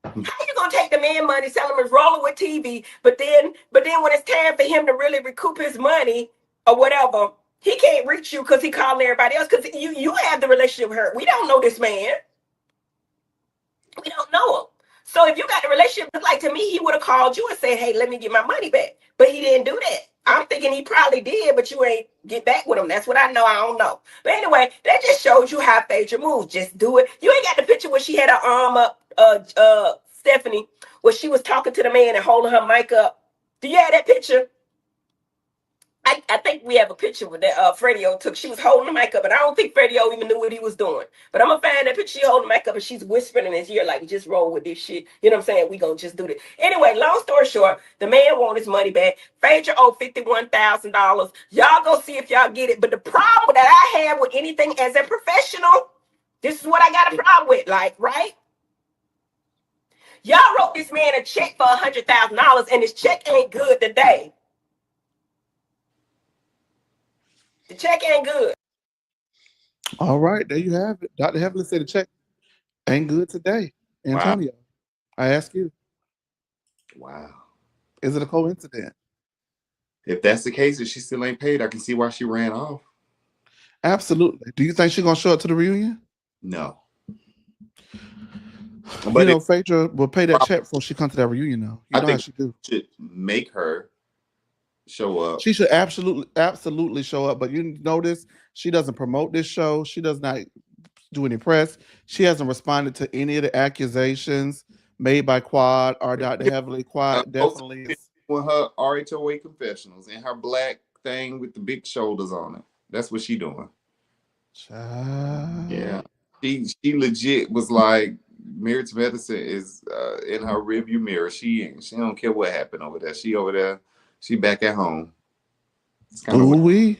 How you gonna take the man money, sell him as rolling with TV, but then when it's time for him to really recoup his money or whatever, he can't reach you because he calling everybody else because you have the relationship with her. We don't know this man. We don't know him. So if you got a relationship, like to me, he would have called you and said, "Hey, let me get my money back." But he didn't do that. I'm thinking he probably did, but you ain't get back with him. That's what I know. I don't know. But anyway, that just shows you how Phaedra moves. Just do it. You ain't got the picture where she had her arm up, Stephanie, where she was talking to the man and holding her mic up. Do you have that picture? I think we have a picture with that Fredio took. She was holding the mic up, and I don't think Fredio even knew what he was doing. But I'm gonna find that picture. She holding the mic up, and she's whispering in his ear like, "Just roll with this shit." You know what I'm saying? We gonna just do this. Anyway, long story short, the man want his money back. Phaedra owed $51,000. Y'all go see if y'all get it. But the problem that I have with anything as a professional, this is what I got a problem with. Like, right? Y'all wrote this man a check for $100,000, and his check ain't good today. The check ain't good. All right, there you have it. Dr. Heavenly said the check ain't good today. Wow. Antonio, I ask you, Wow. is it a coincidence? If that's the case, if she still ain't paid, I can see why she ran off. Absolutely. Do you think she's gonna show up to the reunion? No. But Phaedra will pay that check before she comes to that reunion though. You know how she do. Should make her show up. She should absolutely show up. But you notice she doesn't promote this show. She does not do any press. She hasn't responded to any of the accusations made by Quad or Dr. Heavenly. Quad definitely is with her RHOA confessionals and her black thing with the big shoulders on it. That's what she doing. Child. Yeah. She legit was like, Married to Medicine is in her rearview mirror. She don't care what happened over there. She over there. She back at home. We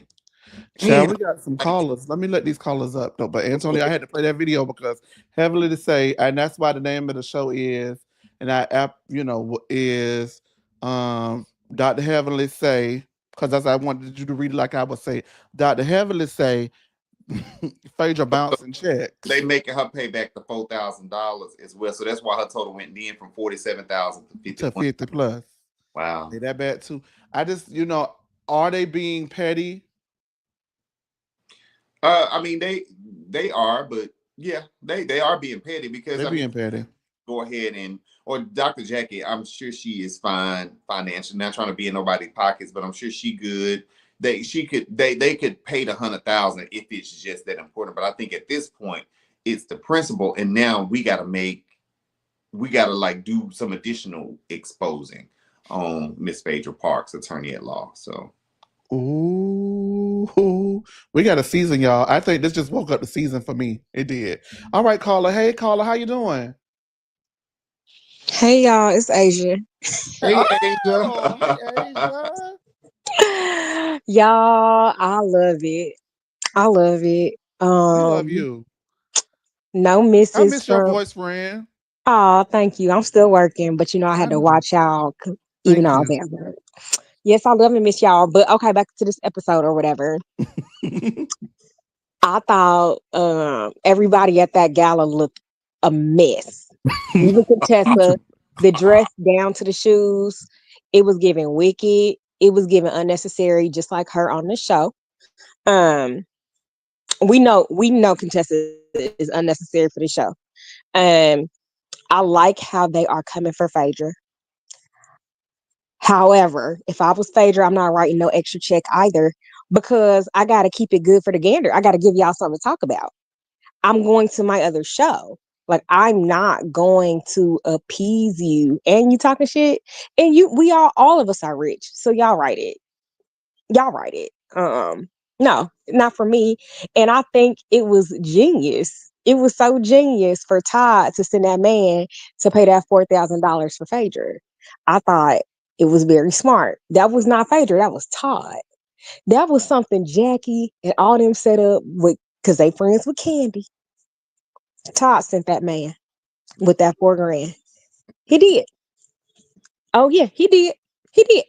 got some callers. Let me let these callers up though. But Antonio, I had to play that video because Heavily to Say, and that's why the name of the show is, and I app, is Dr. Heavenly Say, because that's I wanted you to read it like I would say. Dr. Heavenly Say, Phaedra bouncing checks. They making her pay back the $4,000 as well. So that's why her total went in from 47,000 to 50 plus. Wow. That bad too. I just, are they being petty? I mean, they are, but yeah, they are being petty because they're being petty. Go ahead or Dr. Jackie, I'm sure she is fine financially. Not trying to be in nobody's pockets, but I'm sure she good. They could pay the $100,000 if it's just that important. But I think at this point, it's the principle, and now we gotta like do some additional exposing on Miss Phaedra Parks, attorney at law. So. Ooh, we got a season, y'all. I think this just woke up the season for me. It did. All right, caller. Hey, caller, how you doing? Hey, y'all. It's Asia. Hey, Asia. Y'all, I love it. I love it. We love you. No misses. I miss your voice, friend. Oh, thank you. I'm still working, but I had to watch y'all even though I was at work. Yes, I love and miss y'all. But okay, back to this episode or whatever. I thought everybody at that gala looked a mess. Even Contessa, the dress down to the shoes, it was giving wicked. It was giving unnecessary, just like her on the show. We know Contessa is unnecessary for the show. I like how they are coming for Phaedra. However, if I was Phaedra, I'm not writing no extra check either because I got to keep it good for the gander. I got to give y'all something to talk about. I'm going to my other show. Like, I'm not going to appease you. And you talking shit. And all of us are rich. So y'all write it. Y'all write it. No, not for me. And I think it was genius. It was so genius for Todd to send that man to pay that $4,000 for Phaedra. I thought it was very smart. That was not Phaedra, that was Todd. That was something Jackie and all them set up with because they friends with Candy. Todd sent that man with that 4 grand. He did. Oh yeah, he did. He did.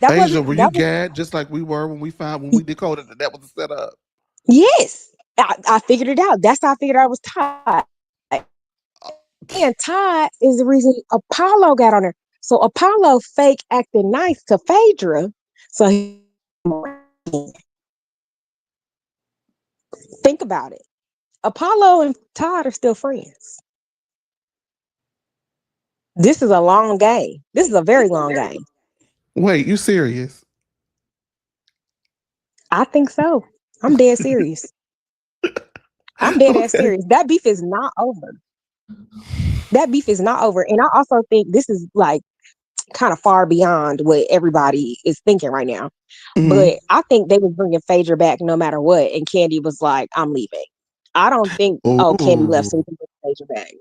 That Asia, wasn't were you that was gagged just like we were when we decoded that was the setup? yes. I figured it out. That's how I figured out it was Todd. And Todd is the reason Apollo got on there. So Apollo fake acting nice to Phaedra. So think about it. Apollo and Todd are still friends. This is a long game. This is a very long game. Wait, you serious? I think so. I'm dead serious. I'm dead ass Okay. serious. That beef is not over. That beef is not over. And I also think this is like kind of far beyond what everybody is thinking right now. Mhm. But I think they was bringing Phaedra back no matter what. And Candy was like, I'm leaving. I don't think, oh, Candy left so we Ooh. can bring Phaedra back.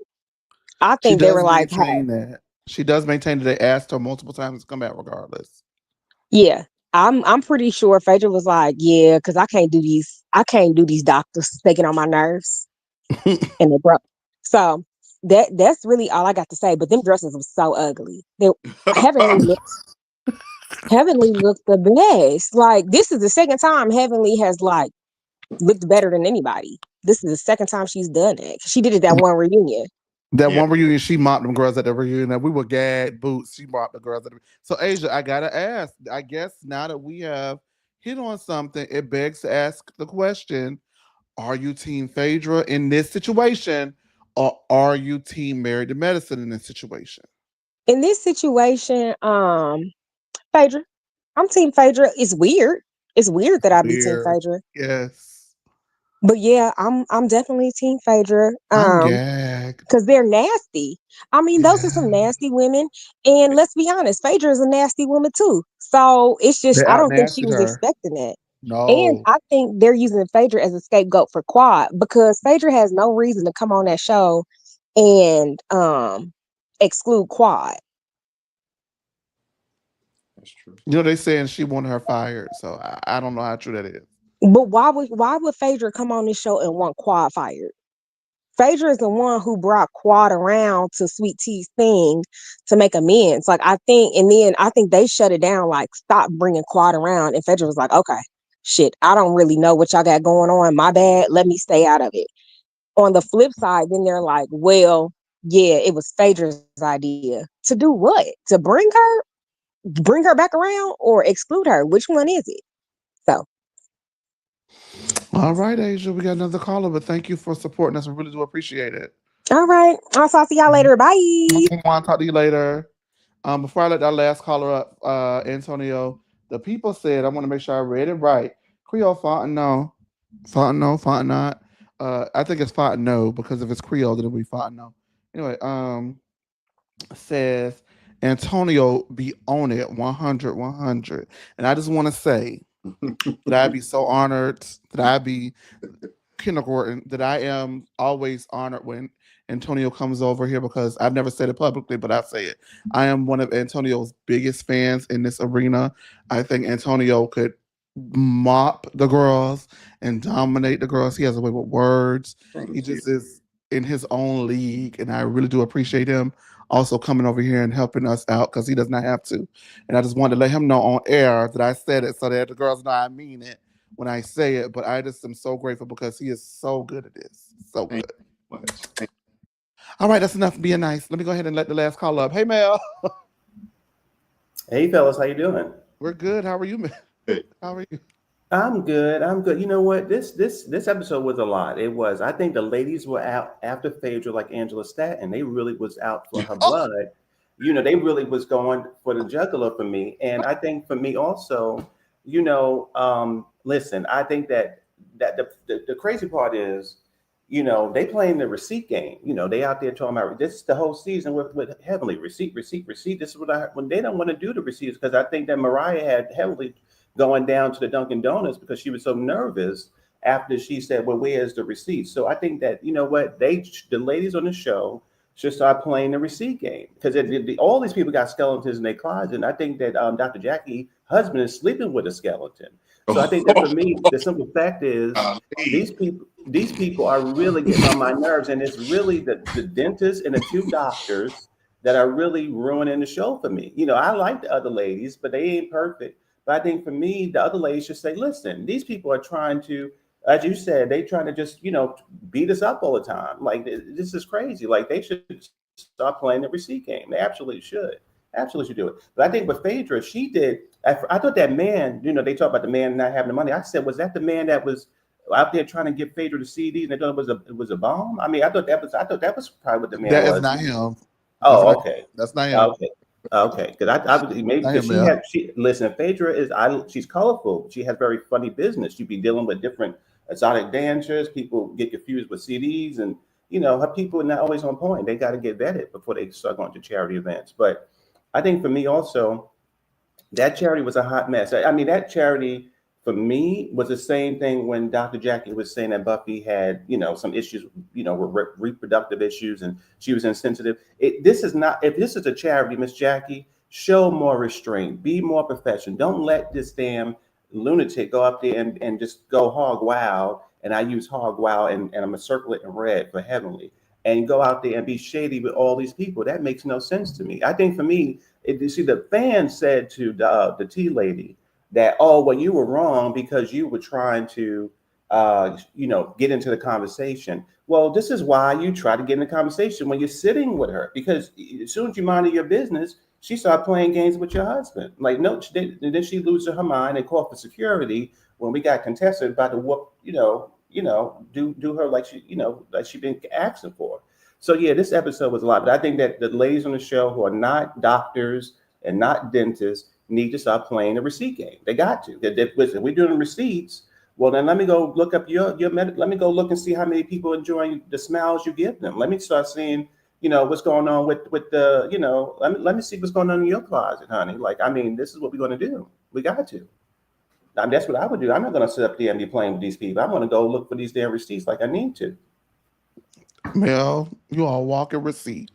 I She think they were does like, hey, maintain that. She does maintain that they asked her multiple times to come back regardless. yeah. I'm pretty sure Phaedra was like, yeah, because I can't do these doctors taking on my nerves. And they broke. So that's really all I got to say. But them dresses were so ugly. They Heavenly looked the best. Like this is the second time Heavenly has like looked better than anybody. This is the second time she's done it. She did it that one reunion. That Yeah. one reunion, she mopped them girls at the reunion. And we were gagged boots. She mopped the girls at the. So Asia, I gotta ask. I guess now that we have hit on something, it begs to ask the question: are you Team Phaedra in this situation, or are you Team Married to Medicine in this situation? In this situation, Phaedra, I'm Team Phaedra. It's weird. It's weird that I be Team Weird. Phaedra. Yes, But yeah, I'm definitely Team Phaedra. I'm gagged. Because they're nasty. I mean, those are some Yeah, nasty women. And let's be honest, Phaedra is a nasty woman too. So it's they just, I out don't think she nastied was her. expecting that. And No, I think they're using Phaedra as a scapegoat for Quad because Phaedra has no reason to come on that show and exclude Quad. That's true. you know they saying she wanted her fired. So I don't know how true that is. But why would Phaedra come on this show and want Quad fired? Phaedra is the one who brought Quad around to Sweet T's thing to make amends. Like I think, and then I think they shut it down. Like stop bringing Quad around. And Phaedra was like, okay, shit, I don't really know what y'all got going on. My bad. Let me stay out of it. On the flip side, then they're like, well, yeah, it was Phaedra's idea to do what? To bring her back around, or exclude her? Which one is it? So, All right, Asia, we got another caller, but thank you for supporting us. We really do appreciate it. all right, I'll talk to y'all later. Bye. Want to talk to you later. Before I let that last caller up, Antonio, the people said I want to make sure I read it right. Creole Fontenot, Fontenot. I think it's Fontenot because if it's Creole, then it'll be Fontenot. Anyway, says Antonio be on it 100, 100. And I just want to say that I'd be so honored that I be kindergarten that I am always honored when Antonio comes over here because I've never said it publicly, but I say it. I am one of Antonio's biggest fans in this arena. I think Antonio could mop the girls and dominate the girls. He has a way with words. He Thank you. just is in his own league, and I really do appreciate him also coming over here and helping us out because he does not have to. And I just wanted to let him know on air that I said it so that the girls know I mean it when I say it, but I just am so grateful because he is so good at this. So Thank good. you much. Thank All right, that's enough being nice. Let me go ahead and let the last call up. Hey, Mel. Hey fellas, how you doing? We're good. How are you, Mel? you. How are you? I'm good. I'm good. You know what? This episode was a lot. It was. I think the ladies were out after Phaedra, like Angela Staton. They really was out for her Oh, blood. You know, they really was going for the jugular for me. And I think for me also, listen, I think that the crazy part is, they playing the receipt game. They out there talking about this is the whole season with Heavenly receipt. This is what I when they don't want to do the receipts because I think that Mariah had Heavenly going down to the Dunkin' Donuts because she was so nervous after she said, well, where's the receipt? So I think that, you know what, the ladies on the show should start playing the receipt game, because all these people got skeletons in their closet. And I think that Dr. Jackie's husband is sleeping with a skeleton. So I think that for me, the simple fact is these people are really getting on my nerves. And it's really the dentist and the two doctors that are really ruining the show for me. You know, I like the other ladies, but they ain't perfect. But I think for me, the other ladies should say, listen, these people are trying to, as you said, they trying to just, you know, beat us up all the time. Like, this is crazy. Like, they should start playing the receipt game. They absolutely should. Absolutely should do it. But I think with Phaedra, she did. I thought that man, you know, they talk about the man not having the money. I said, was that the man that was out there trying to give Phaedra the CDs and they thought it was a bomb? I mean, I thought that was probably what the man was. That is not him. Oh, okay. That's not him. Okay. Okay, because I maybe because listen, Phaedra she's colorful. She has very funny business. She'd be dealing with different exotic dancers. People get confused with CDs, and you know her people are not always on point. They got to get vetted before they start going to charity events. But I think for me also, that charity was a hot mess. I mean, that charity for me was the same thing when Dr. Jackie was saying that Buffy had, you know, some issues, you know, with reproductive issues, and she was insensitive. This is not, if this is a charity, Miss Jackie, show more restraint, be more professional. Don't let this damn lunatic go up there and just go hog wild. And I use hog wild and I'm gonna circle it in red for heavenly, and go out there and be shady with all these people. That makes no sense to me. I think for me, you see, the fan said to the tea lady that, oh, well, you were wrong because you were trying to, you know, get into the conversation. Well, this is why you try to get in the conversation when you're sitting with her, because as soon as you minded your business, she started playing games with your husband. Like, no, then she loses her mind and called for security when we got contested about to whoop, do her like she, like she been asking for. So yeah, this episode was a lot, but I think that the ladies on the show who are not doctors and not dentists need to stop playing the receipt game. They got to. Listen, we're doing receipts. Well, then let me go look up let me go look and see how many people enjoying the smiles you give them. Let me start seeing, what's going on with the, let me see what's going on in your closet, honey. Like, I mean, this is what we're going to do. We got to. I mean, that's what I would do. I'm not going to sit up there and be playing with these people. I'm going to go look for these damn receipts like I need to. Mel, you are a walking receipt.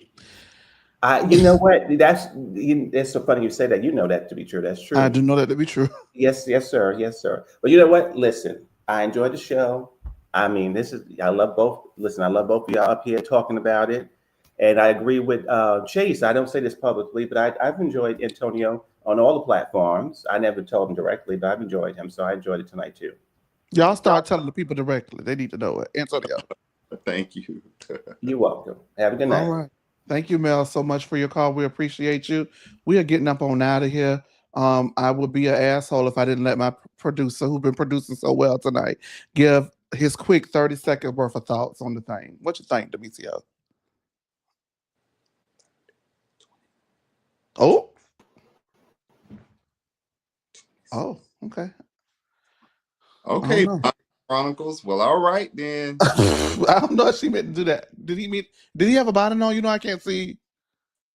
You know what? It's so funny you say that. You know that to be true. That's true. I do know that to be true. Yes, sir. But you know what? Listen, I enjoyed the show. I mean, I love both. Listen, I love both of y'all up here talking about it. And I agree with Chase. I don't say this publicly, but I've enjoyed Antonio on all the platforms. I never told him directly, but I've enjoyed him. So I enjoyed it tonight too. Y'all start telling the people directly. They need to know it. Antonio. Thank you. You're welcome. Have a good night. All right. Thank you, Mel, so much for your call. We appreciate you. We are getting up on out of here. I would be an asshole if I didn't let my producer, who's been producing so well tonight, give his quick 30-second worth of thoughts on the thing. What you think, Demetrio? Oh, okay. Okay, Chronicles. Well, all right then. I don't know if she meant to do that. Did he have a bonnet on? I can't see.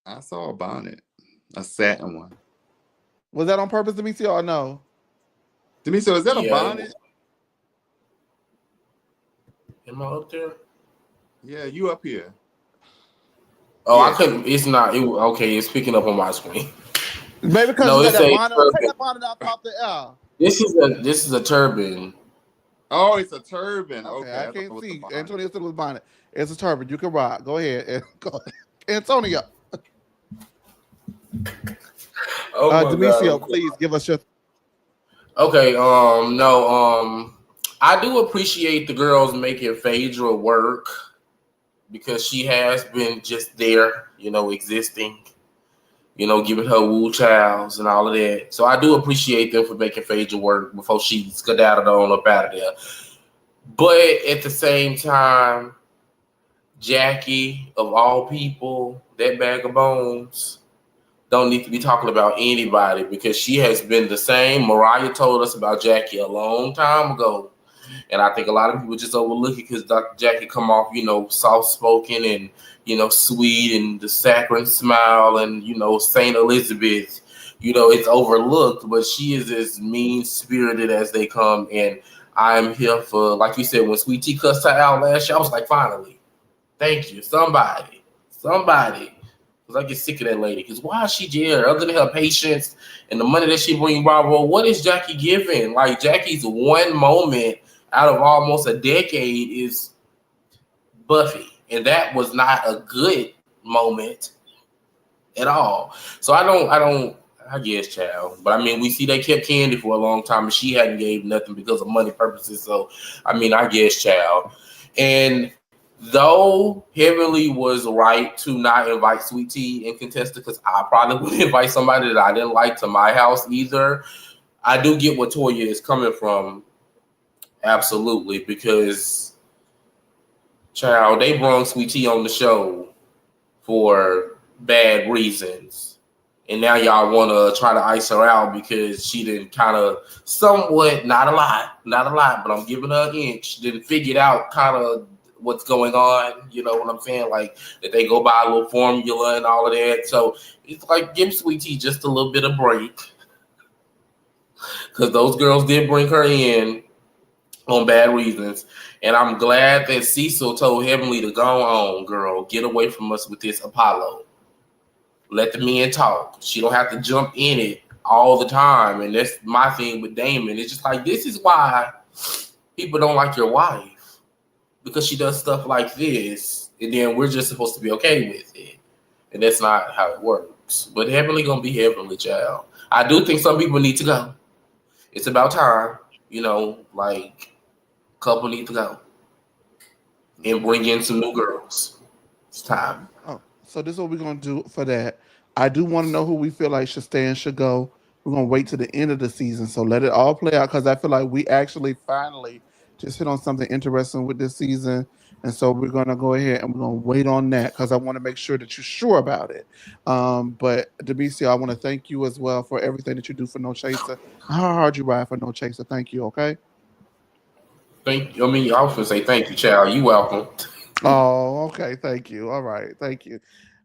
I saw a bonnet, a satin one. Was that on purpose, Demetrio, or no? Demetrio, is that a bonnet? Am I up there? Yeah, you up here. Oh, yeah. I couldn't. It's not. Okay, it's picking up on my screen. Maybe because you got that bonnet. Take that bonnet off the air. This is a turban. Oh, it's a turban. Okay, I can't see. Antonio said it was bonnet. It's a turban. You can rock. Go ahead. Antonio. Demetrio, please give us your. Okay. I do appreciate the girls making Phaedra work because she has been just there, existing, giving her woo childs and all of that. So I do appreciate them for making Phaedra work before she skedaddled on up out of there. But at the same time, Jackie, of all people, that bag of bones, don't need to be talking about anybody because she has been the same. Mariah told us about Jackie a long time ago. And I think a lot of people just overlook it because Dr. Jackie come off, soft-spoken and, sweet and the saccharine smile and, St. Elizabeth. it's overlooked, but she is as mean spirited as they come. And I'm here for, like you said, when Sweet Tea cussed her out last year, I was like, finally, thank you, somebody. Because I get sick of that lady. Because why is she there? Other than her patience and the money that she brings, Bravo, what is Jackie giving? Like, Jackie's one moment out of almost a decade is Buffy. And that was not a good moment at all. So I guess, child. But I mean, we see they kept Candy for a long time and she hadn't gave nothing because of money purposes. So, I mean, I guess, child. And though Heavenly was right to not invite Sweet Tea and Contestant, because I probably wouldn't invite somebody that I didn't like to my house either, I do get what Toya is coming from. Absolutely. Because, child, they brought Sweet Tea on the show for bad reasons. And now y'all want to try to ice her out because she didn't kind of somewhat, not a lot, but I'm giving her an inch, didn't figure out kind of what's going on. You know what I'm saying? Like that they go by a little formula and all of that. So it's like give Sweet Tea just a little bit of break. Because those girls did bring her in on bad reasons. And I'm glad that Cecil told Heavenly to go on, girl. Get away from us with this Apollo. Let the men talk. She don't have to jump in it all the time. And that's my thing with Damon. It's just like, this is why people don't like your wife. Because she does stuff like this. And then we're just supposed to be okay with it. And that's not how it works. But Heavenly gonna be Heavenly, child. I do think some people need to go. It's about time. Like, couple need to go. And bring in some new girls. It's time. Oh, so this is what we're gonna do for that. I do want to know who we feel like should stay and should go. We're gonna wait to the end of the season, so let it all play out because I feel like we actually finally just hit on something interesting with this season, and so we're gonna go ahead and we're gonna wait on that because I want to make sure that you're sure about it. But Demetria, I want to thank you as well for everything that you do for No Chaser. How hard you ride for No Chaser. Thank you. Okay. Thank you. I mean, I was gonna say thank you, child. You welcome. Oh, okay. Thank you. All right. Thank you.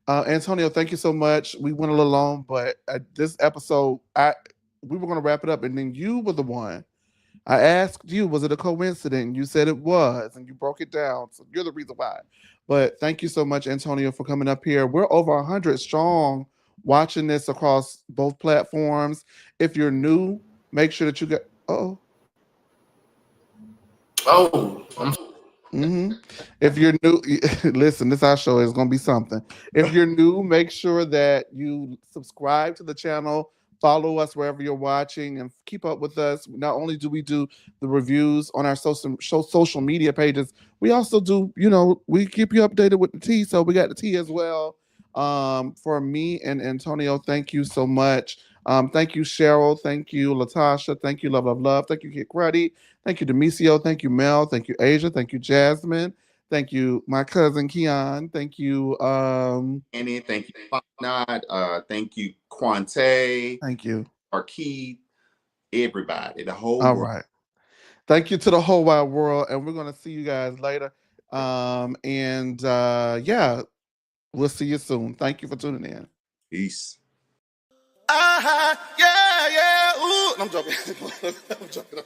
Antonio, thank you so much. We went a little long, but this episode, we were going to wrap it up, and then you were the one. I asked you, was it a coincidence? You said it was, and you broke it down. So you're the reason why. But thank you so much, Antonio, for coming up here. We're over 100 strong watching this across both platforms. If you're new, make sure that you get. Oh. Oh, Mm-hmm. If you're new, listen, this our show is going to be something. If you're new, make sure that you subscribe to the channel, follow us wherever you're watching, and keep up with us. Not only do we do the reviews on our social media pages, we also do, we keep you updated with the tea. So we got the tea as well. For me and Antonio, thank you so much. Thank you, Cheryl. Thank you, Latasha. Thank you, Love of Love. Thank you, Kid Cruddy. Thank you, Demisio. Thank you, Mel. Thank you, Asia. Thank you, Jasmine. Thank you, my cousin Keon. Thank you. Annie, thank you, Nod. Thank you, Quante, Thank you. Arkeed, everybody, the whole All world. right. Thank you to the whole wide world. And we're gonna see you guys later. Yeah, we'll see you soon. Thank you for tuning in. Peace. Yeah. Ooh, I'm joking. I'm joking.